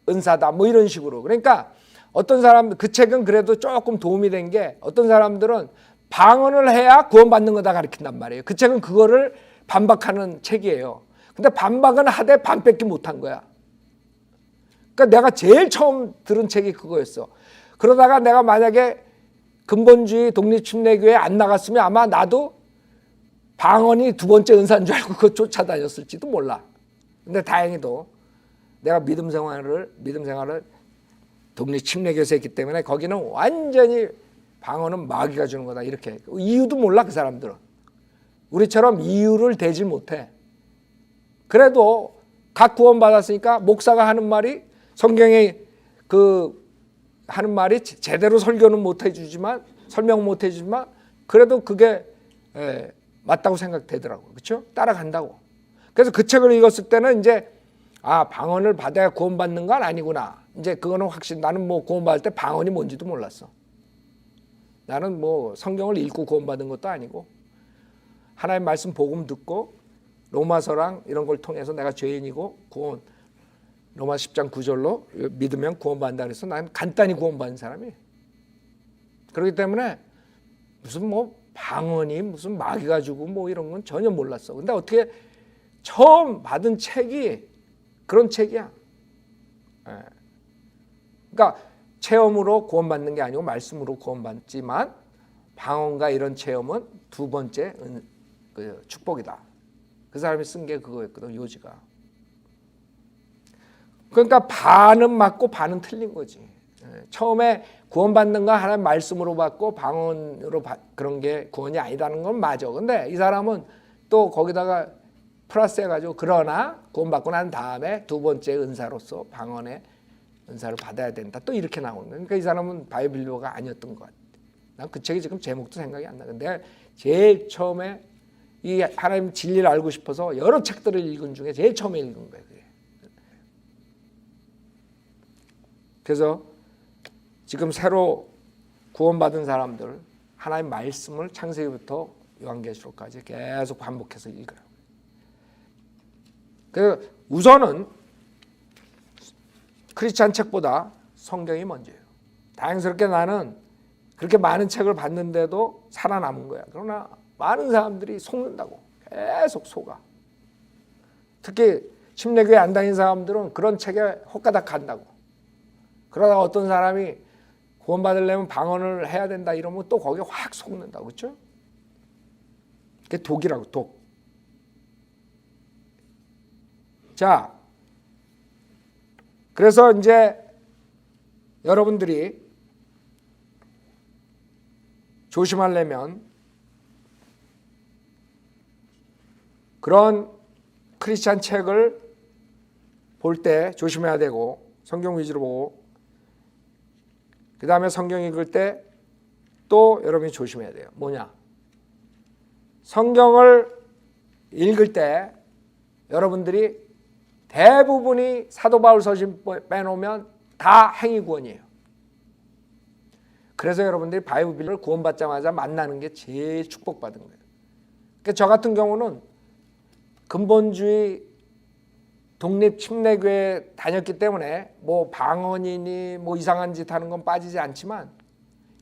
은사다. 뭐 이런 식으로. 그러니까 어떤 사람, 그 책은 그래도 조금 도움이 된 게 어떤 사람들은 방언을 해야 구원받는 거다 가르친단 말이에요. 그 책은 그거를 반박하는 책이에요. 근데 반박은 하되 반밖에 못한 거야. 그러니까 내가 제일 처음 들은 책이 그거였어. 그러다가 내가 만약에 근본주의 독립침례교회에 안 나갔으면 아마 나도 방언이 두 번째 은사인 줄 알고 그거 쫓아다녔을지도 몰라. 근데 다행히도 내가 믿음 생활을 독립침례교회에서 했기 때문에 거기는 완전히 방언은 마귀가 주는 거다 이렇게. 이유도 몰라 그 사람들은. 우리처럼 이유를 대지 못해. 그래도 각 구원 받았으니까 목사가 하는 말이 성경에 그 하는 말이 제대로 설교는 못 해주지만 설명 못 해주지만 그래도 그게 맞다고 생각되더라고. 그렇죠? 따라간다고. 그래서 그 책을 읽었을 때는 이제 방언을 받아야 구원받는 건 아니구나. 이제 그거는 확실히 나는 뭐 구원받을 때 방언이 뭔지도 몰랐어. 나는 뭐 성경을 읽고 구원받은 것도 아니고 하나님 말씀 복음 듣고 로마서랑 이런 걸 통해서 내가 죄인이고 구원 로마 10장 9절로 믿으면 구원받는다 그래서 난 간단히 구원받은 사람이에요. 그렇기 때문에 무슨 뭐 방언이 무슨 마귀가 주고 뭐 이런 건 전혀 몰랐어. 근데 어떻게 처음 받은 책이 그런 책이야. 그러니까 체험으로 구원받는 게 아니고 말씀으로 구원받지만 방언과 이런 체험은 두 번째 그 축복이다. 그 사람이 쓴 게 그거였거든. 요지가. 그러니까 반은 맞고 반은 틀린 거지. 처음에 구원받는 건 하나님 말씀으로 받고 방언으로 그런 게 구원이 아니다는 건 맞아. 근데 이 사람은 또 거기다가 플러스 해가지고 그러나 구원받고 난 다음에 두 번째 은사로서 방언의 은사를 받아야 된다. 또 이렇게 나오는 거예요. 그러니까 이 사람은 바이블리버가 아니었던 것 같아. 난 그 책이 지금 제목도 생각이 안 나. 내가 제일 처음에 이 하나님 진리를 알고 싶어서 여러 책들을 읽은 중에 제일 처음에 읽은 거예요. 그게. 그래서 지금 새로 구원받은 사람들 하나님 말씀을 창세기부터 요한계시록까지 계속 반복해서 읽어요. 그래서 우선은 크리스찬 책보다 성경이 먼저예요. 다행스럽게 나는 그렇게 많은 책을 봤는데도 살아남은 거야. 그러나 많은 사람들이 속는다고. 계속 속아. 특히 침례교회 안 다니는 사람들은 그런 책에 헛가닥 간다고. 그러다가 어떤 사람이 구원받으려면 방언을 해야 된다 이러면 또 거기에 확 속는다고. 그렇죠? 그게 독이라고, 독. 자, 그래서 이제 여러분들이 조심하려면 그런 크리스찬 책을 볼 때 조심해야 되고, 성경 위주로 보고, 그 다음에 성경 읽을 때 또 여러분이 조심해야 돼요. 뭐냐? 성경을 읽을 때 여러분들이 대부분이 사도 바울 서신 빼놓으면 다 행위구원이에요. 그래서 여러분들이 바이블을 구원받자마자 만나는 게 제일 축복받은 거예요. 그러니까 저 같은 경우는 근본주의 독립 침례교회 다녔기 때문에 뭐 방언이니 뭐 이상한 짓 하는 건 빠지지 않지만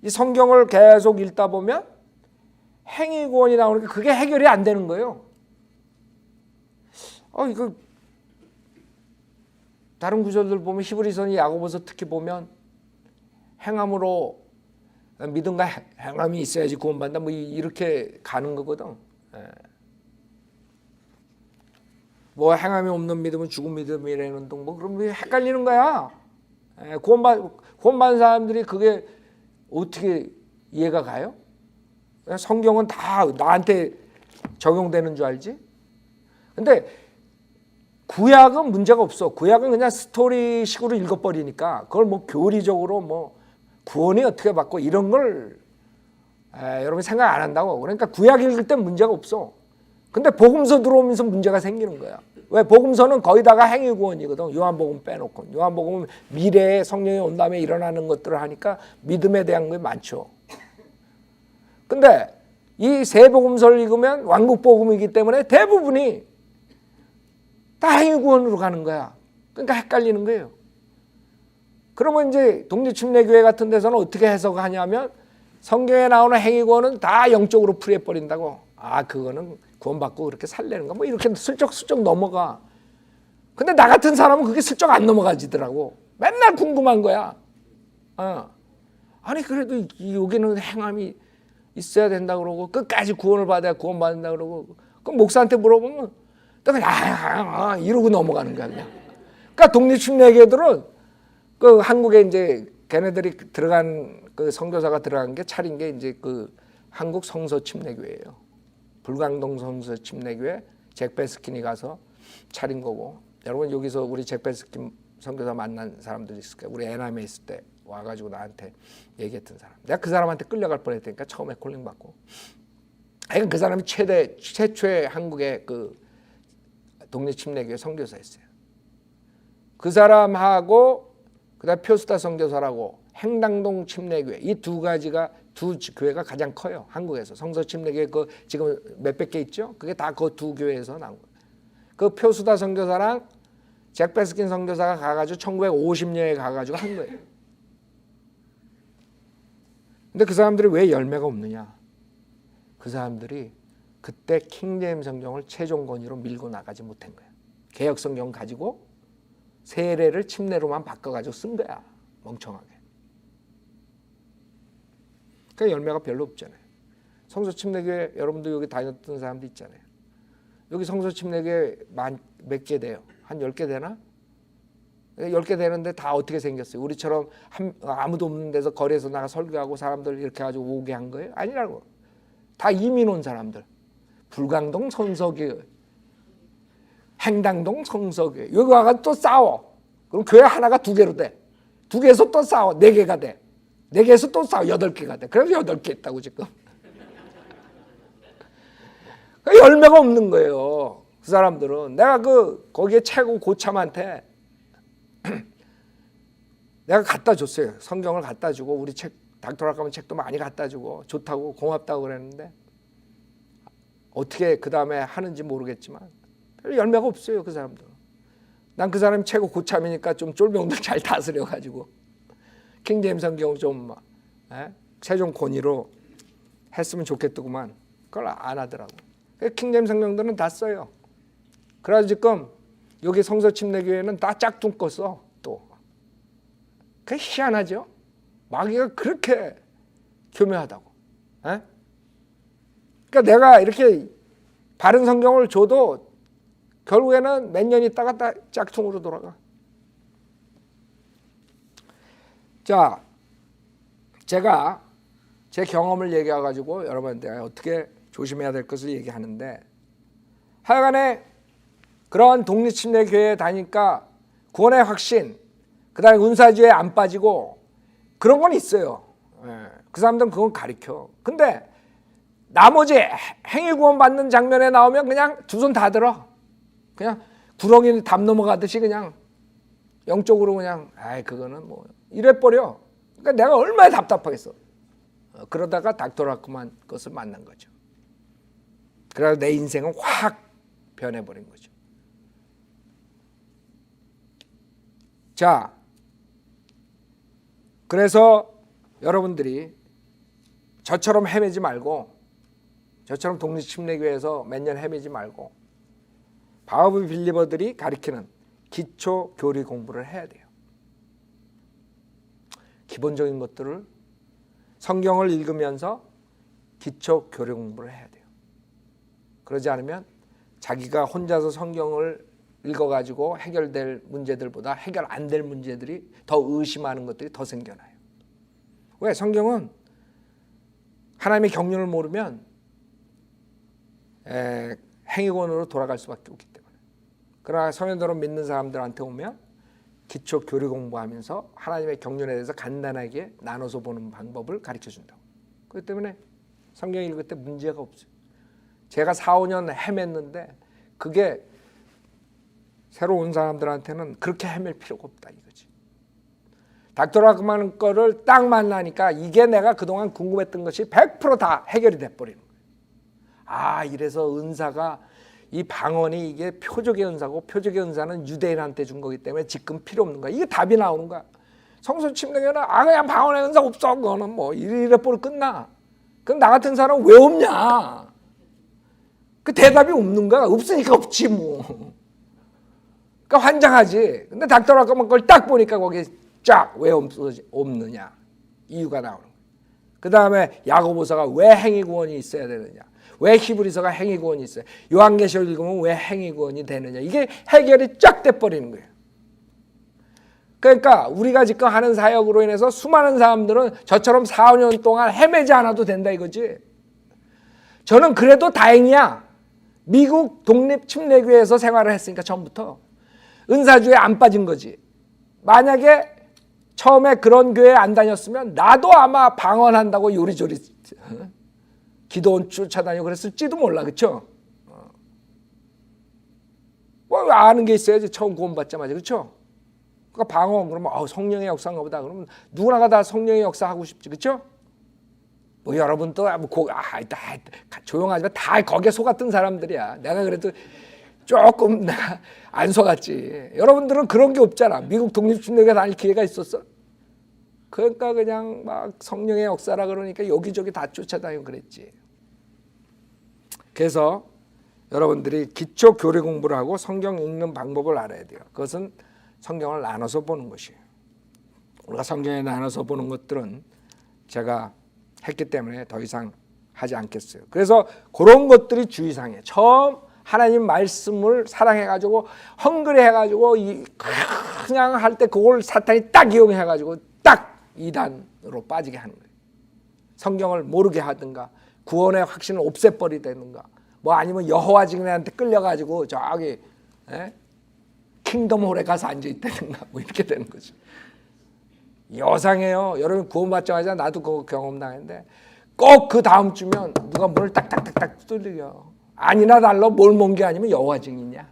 이 성경을 계속 읽다 보면 행위구원이 나오니까 그게 해결이 안 되는 거예요. 이거 다른 구절들 보면 히브리서니 야고보서 특히 보면 행함으로 믿음과 행함이 있어야지 구원받는다 뭐 이렇게 가는 거거든. 뭐 행함이 없는 믿음은 죽은 믿음이라는 등 뭐 그럼 헷갈리는 거야. 구원받은 사람들이 그게 어떻게 이해가 가요? 성경은 다 나한테 적용되는 줄 알지? 근데 구약은 문제가 없어. 구약은 그냥 스토리식으로 읽어버리니까 그걸 뭐 교리적으로 뭐 구원이 어떻게 받고 이런 걸 여러분이 생각 안 한다고. 그러니까 구약 읽을 땐 문제가 없어. 근데 복음서 들어오면서 문제가 생기는 거야. 왜? 복음서는 거의 다가 행위구원이거든. 요한복음 빼놓고. 요한복음은 미래에 성령이 온 다음에 일어나는 것들을 하니까 믿음에 대한 게 많죠. 근데 이 세 복음서를 읽으면 왕국복음이기 때문에 대부분이 다 행위구원으로 가는 거야. 그러니까 헷갈리는 거예요. 그러면 이제 독립침례교회 같은 데서는 어떻게 해석하냐면 성경에 나오는 행위구원은 다 영적으로 풀이해버린다고. 그거는 구원받고 그렇게 살려는 거 뭐 이렇게 슬쩍슬쩍 넘어가. 근데 나 같은 사람은 그게 슬쩍 안 넘어가지더라고. 맨날 궁금한 거야. 아니 그래도 여기는 행함이 있어야 된다 그러고 끝까지 구원을 받아야 구원받는다 그러고 그럼 목사한테 물어보면 또 그냥 이러고 넘어가는 거야 그냥. 그러니까 독립침례교들은 그 한국에 이제 걔네들이 들어간 그 선교사가 들어간 게 차린 게 이제 그 한국 성서침례교회예요. 불광동 성서침례교회 잭 베스킨이 가서 차린 거고. 여러분 여기서 우리 잭 베스킨 선교사 만난 사람들이 있을 거예요. 우리 에남에 있을 때 와가지고 나한테 얘기했던 사람. 내가 그 사람한테 끌려갈 뻔했다니까 처음에 콜링 받고. 그 사람이 최초의 한국의 그 독립침례교회 선교사였어요. 그 사람하고 그다음 표수다 선교사라고 행당동 침례교회 이 두 가지가 두 교회가 가장 커요. 한국에서 성서침례교회 그 지금 몇백 개 있죠. 그게 다 그 두 교회에서 나온 거예요. 그 표수다 선교사랑 잭 베스킨 선교사가 가가지고 1950년에 가가지고 한 거예요. 근데 그 사람들이 왜 열매가 없느냐? 그 사람들이 그때 킹제임 성경을 최종 권위로 밀고 나가지 못한 거야. 개혁 성경 가지고 세례를 침례로만 바꿔가지고 쓴 거야. 멍청하게. 그러니까 열매가 별로 없잖아요. 성서침례교회 여러분도 여기 다녔던 사람도 있잖아요. 여기 성서침례교회 몇 개 돼요? 한 10개 되나? 10개 되는데 다 어떻게 생겼어요? 우리처럼 아무도 없는 데서 거리에서 나가 설교하고 사람들 이렇게 가지고 오게 한 거예요? 아니라고. 다 이민 온 사람들. 불광동 성서교회, 행당동 성서교회. 여기 와가지고 또 싸워. 그럼 교회 하나가 2개로 돼. 2개에서 또 싸워. 4개가 돼. 4개에서 또 싸워. 8개가 돼. 그래서 8개 있다고 지금. 열매가 없는 거예요. 그 사람들은. 내가 거기에 최고 고참한테 내가 갖다 줬어요. 성경을 갖다 주고 우리 책 닥터락 가면 책도 많이 갖다 주고 좋다고 고맙다고 그랬는데 어떻게 그 다음에 하는지 모르겠지만 별 열매가 없어요. 그 사람들은. 난 그 사람이 최고 고참이니까 좀 쫄병들 잘 다스려가지고 킹제임스 성경 좀 최종 권위로 했으면 좋겠더구만. 그걸 안 하더라고. 킹제임스 성경들은 다 써요. 그래서 지금 여기 성서침례교회는 다 짝퉁 써 또. 그게 희한하죠. 마귀가 그렇게 교묘하다고. 그러니까 내가 이렇게 바른 성경을 줘도 결국에는 몇 년 있다가 다 짝퉁으로 돌아가. 자, 제가 제 경험을 얘기해가지고 여러분한테 어떻게 조심해야 될 것을 얘기하는데, 하여간에 그런 독립침례교회에 다니까 구원의 확신, 그 다음에 은사주에 안 빠지고 그런 건 있어요. 그 사람들은 그건 가르쳐. 근데 나머지 행위 구원 받는 장면에 나오면 그냥 두 손 다 들어. 그냥 구렁이 담 넘어가듯이 그냥 영적으로 그냥 그거는 뭐 이래버려. 그러니까 내가 얼마나 답답하겠어. 그러다가 닥터라크만 것을 만난 거죠. 그래서 내 인생은 확 변해버린 거죠. 자, 그래서 여러분들이 저처럼 헤매지 말고, 저처럼 독립침례교회에서 몇 년 헤매지 말고 바이블 빌리버들이 가르치는 기초 교리 공부를 해야 돼요. 기본적인 것들을 성경을 읽으면서 기초 교리 공부를 해야 돼요. 그러지 않으면 자기가 혼자서 성경을 읽어가지고 해결될 문제들보다 해결 안 될 문제들이 더 의심하는 것들이 더 생겨나요. 왜? 성경은 하나님의 경륜을 모르면 행위권으로 돌아갈 수밖에 없기 때문에. 그러나 성현대로 믿는 사람들한테 오면 기초 교리 공부하면서 하나님의 경륜에 대해서 간단하게 나눠서 보는 방법을 가르쳐준다고. 그렇기 때문에 성경 읽을 때 문제가 없어요. 제가 4, 5년 헤맸는데 그게 새로 온 사람들한테는 그렇게 헤맬 필요가 없다 이거지. 닥터라크만 거를 딱 만나니까 이게 내가 그동안 궁금했던 것이 100% 다 해결이 돼버리는 거예요. 아, 이래서 은사가, 이 방언이 이게 표적의 은사고, 표적의 은사는 유대인한테 준 거기 때문에 지금 필요 없는 거야. 이게 답이 나오는 거야. 성서침례교회는 그냥 방언의 은사 없어, 그거는 뭐 이래버려 끝나. 그럼 나 같은 사람은 왜 없냐? 그 대답이 없는 거야. 없으니까 없지 뭐. 그러니까 환장하지. 근데 닥터라크만 걸 딱 보니까 거기 쫙 왜 없느냐 이유가 나오는 거예요. 그 다음에 야고보서가 왜 행위구원이 있어야 되느냐, 왜 히브리서가 행위구원이 있어요, 요한계시록 읽으면 왜 행위구원이 되느냐, 이게 해결이 쫙 돼버리는 거예요. 그러니까 우리가 지금 하는 사역으로 인해서 수많은 사람들은 저처럼 4, 5년 동안 헤매지 않아도 된다 이거지. 저는 그래도 다행이야. 미국 독립침례교회에서 생활을 했으니까 처음부터 은사주에 안 빠진 거지. 만약에 처음에 그런 교회 안 다녔으면 나도 아마 방언한다고 요리조리 기도원 쫓아다니고 그랬을지도 몰라. 그렇죠? 뭐 아는 게 있어야지. 처음 구원받자마자. 그렇죠? 그러니까 방언 그러면 성령의 역사인가 보다. 그러면 누구나가 다 성령의 역사 하고 싶지. 그렇죠? 뭐 여러분도 조용하지만 다 거기에 속았던 사람들이야. 내가 그래도 조금 내가 안 속았지. 여러분들은 그런 게 없잖아. 미국 독립침례교회 다닐 기회가 있었어? 그러니까 그냥 막 성령의 역사라 그러니까 여기저기 다 쫓아다니고 그랬지. 그래서 여러분들이 기초 교리 공부를 하고 성경 읽는 방법을 알아야 돼요. 그것은 성경을 나눠서 보는 것이에요. 우리가 성경에 나눠서 보는 것들은 제가 했기 때문에 더 이상 하지 않겠어요. 그래서 그런 것들이 주의사항이에요. 처음 하나님 말씀을 사랑해가지고 헝그리해가지고 그냥 할 때 그걸 사탄이 딱 이용해가지고 딱 이단으로 빠지게 하는 거예요. 성경을 모르게 하든가 구원의 확신을 없애버리든가 뭐 아니면 여호와 증인한테 끌려가지고 저기 킹덤홀에 가서 앉아있다든가 뭐 이렇게 되는 거죠. 여상해요. 여러분 구원받자마자 나도 그거 경험당했는데 꼭 그 다음 주면 누가 문을 딱딱딱딱 두들겨. 아니나 달러 뭘 먼 게 아니면 여호와 증인이냐.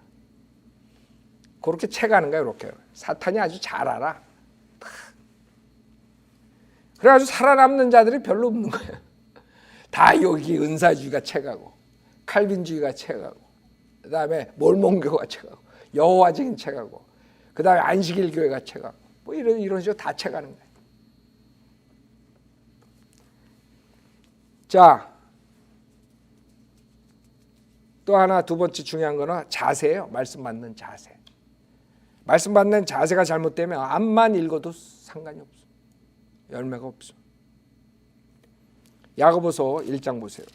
그렇게 채가는 거야. 이렇게 사탄이 아주 잘 알아. 그래가지고 살아남는 자들이 별로 없는 거예요. 다 여기 은사주의가 채가고 칼빈주의가 채가고 그 다음에 몰몬교가 채가고 여호와 증인 채가고 그 다음에 안식일 교회가 채가고 뭐 이런 식으로 다 채가는 거예요. 자, 또 하나 두 번째 중요한 거는 자세예요. 말씀 받는 자세. 말씀 받는 자세가 잘못되면 앞만 읽어도 상관이 없어. 열매가 없어. 야고보서 1장 보세요.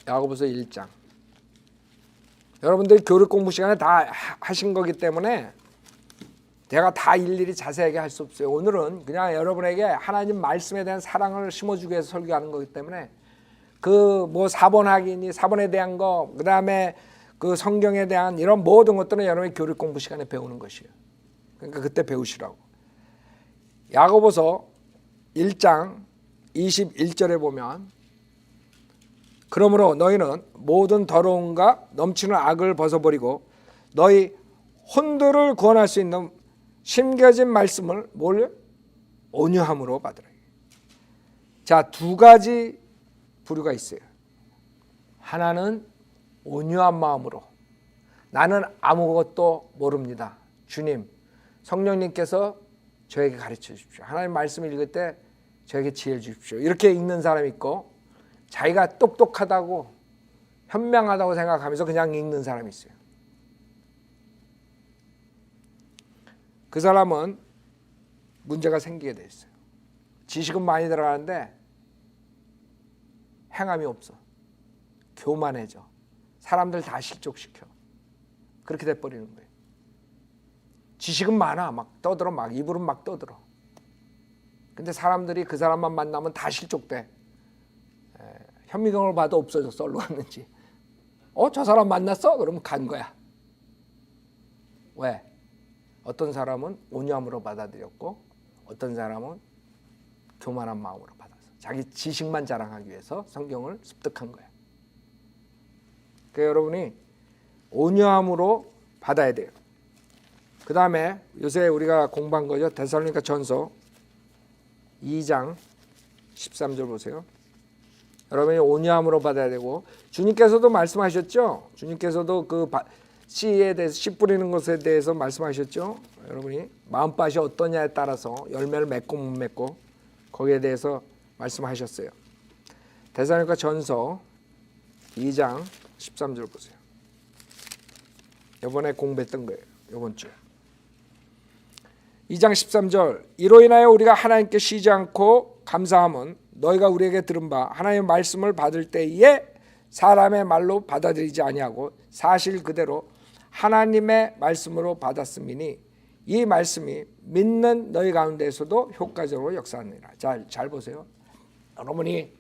야고보서 1장. 여러분들이 교육 공부 시간에 다 하신 거기 때문에 제가 다 일일이 자세하게 할 수 없어요. 오늘은 그냥 여러분에게 하나님 말씀에 대한 사랑을 심어주기 위해서 설교하는 거기 때문에 그 뭐 사본학이니 사본에 대한 거, 그 다음에 그 성경에 대한 이런 모든 것들은 여러분이 교육 공부 시간에 배우는 것이에요. 그러니까 그때 배우시라고. 야고보서 1장 21절에 보면 그러므로 너희는 모든 더러움과 넘치는 악을 벗어버리고 너희 혼들을 구원할 수 있는 심겨진 말씀을 뭘? 온유함으로 받으라. 자, 두 가지 부류가 있어요. 하나는 온유한 마음으로 나는 아무것도 모릅니다. 주님, 성령님께서 저에게 가르쳐 주십시오. 하나님 말씀 읽을 때 저에게 지혜 주십시오. 이렇게 읽는 사람이 있고 자기가 똑똑하다고 현명하다고 생각하면서 그냥 읽는 사람이 있어요. 그 사람은 문제가 생기게 돼 있어요. 지식은 많이 들어가는데 행함이 없어. 교만해져. 사람들 다 실족시켜. 그렇게 돼버리는 거예요. 지식은 많아. 막 떠들어. 막 입으로 막 떠들어. 근데 사람들이 그 사람만 만나면 다 실족돼. 현미경을 봐도 없어졌어. 어디로 갔는지. 저 사람 만났어? 그러면 간 거야. 왜? 어떤 사람은 온유함으로 받아들였고 어떤 사람은 교만한 마음으로 받았어. 자기 지식만 자랑하기 위해서 성경을 습득한 거야. 그러니까 여러분이 온유함으로 받아야 돼요. 그 다음에 요새 우리가 공부한 거죠. 데살로니가 전서 2장 13절 보세요. 여러분이 온유함으로 받아야 되고 주님께서도 말씀하셨죠. 주님께서도 그 씨에 대해서 씨 뿌리는 것에 대해서 말씀하셨죠. 여러분이 마음밭이 어떠냐에 따라서 열매를 맺고 못 맺고 거기에 대해서 말씀하셨어요. 데살로니가 전서 2장 13절 보세요. 이번에 공부했던 거예요. 이번 주에. 2장 13절 이로 인하여 우리가 하나님께 쉬지 않고 감사함은 너희가 우리에게 들은 바 하나님의 말씀을 받을 때에 사람의 말로 받아들이지 아니하고 사실 그대로 하나님의 말씀으로 받았음이니 이 말씀이 믿는 너희 가운데에서도 효과적으로 역사하느니라. 잘 보세요. 여러분이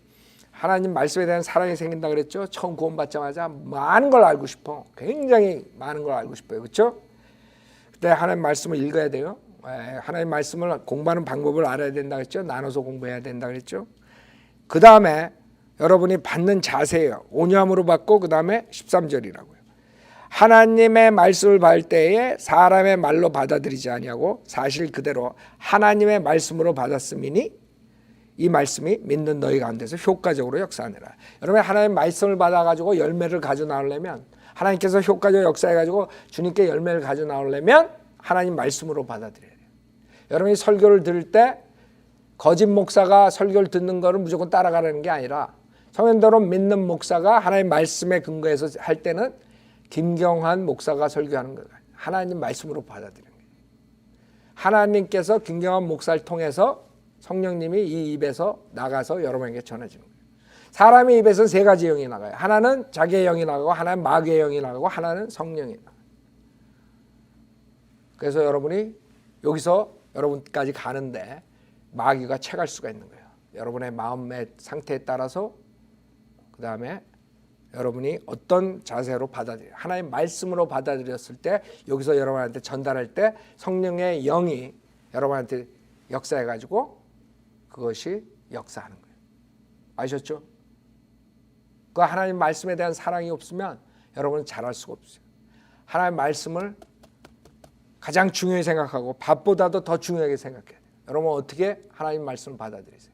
하나님 말씀에 대한 사랑이 생긴다 그랬죠. 처음 구원받자마자 많은 걸 알고 싶어. 굉장히 많은 걸 알고 싶어요. 그렇죠? 그때 하나님 말씀을 읽어야 돼요. 하나님 말씀을 공부하는 방법을 알아야 된다 그랬죠. 나눠서 공부해야 된다 그랬죠. 그 다음에 여러분이 받는 자세예요. 온유함으로 받고 그 다음에 13절이라고요. 하나님의 말씀을 받을 때에 사람의 말로 받아들이지 아니하고 사실 그대로 하나님의 말씀으로 받았음이니 이 말씀이 믿는 너희 가운데서 효과적으로 역사하느라. 여러분 하나님의 말씀을 받아가지고 열매를 가져 나오려면 하나님께서 효과적으로 역사해가지고 주님께 열매를 가져 나오려면 하나님 말씀으로 받아들여야 돼요. 여러분이 설교를 들을 때 거짓 목사가 설교를 듣는 거를 무조건 따라가라는 게 아니라 성현대로 믿는 목사가 하나님 말씀에 근거해서 할 때는 김경환 목사가 설교하는 거예요. 하나님 말씀으로 받아들이는 거예요. 하나님께서 김경환 목사를 통해서 성령님이 이 입에서 나가서 여러분에게 전해지는 거예요. 사람의 입에서는 세 가지 영이 나가요. 하나는 자기의 영이 나가고 하나는 마귀의 영이 나가고 하나는 성령이 나가요. 그래서 여러분이 여기서 여러분까지 가는데 마귀가 채갈 수가 있는 거예요. 여러분의 마음의 상태에 따라서 그 다음에 여러분이 어떤 자세로 받아들여요. 하나님 말씀으로 받아들였을 때 여기서 여러분한테 전달할 때 성령의 영이 여러분한테 역사해가지고 그것이 역사하는 거예요. 아셨죠? 그 하나님 말씀에 대한 사랑이 없으면 여러분은 잘할 수가 없어요. 하나님 말씀을 가장 중요히 생각하고 밥보다도 더 중요하게 생각해야 돼요. 여러분 어떻게 하나님 말씀을 받아들이세요?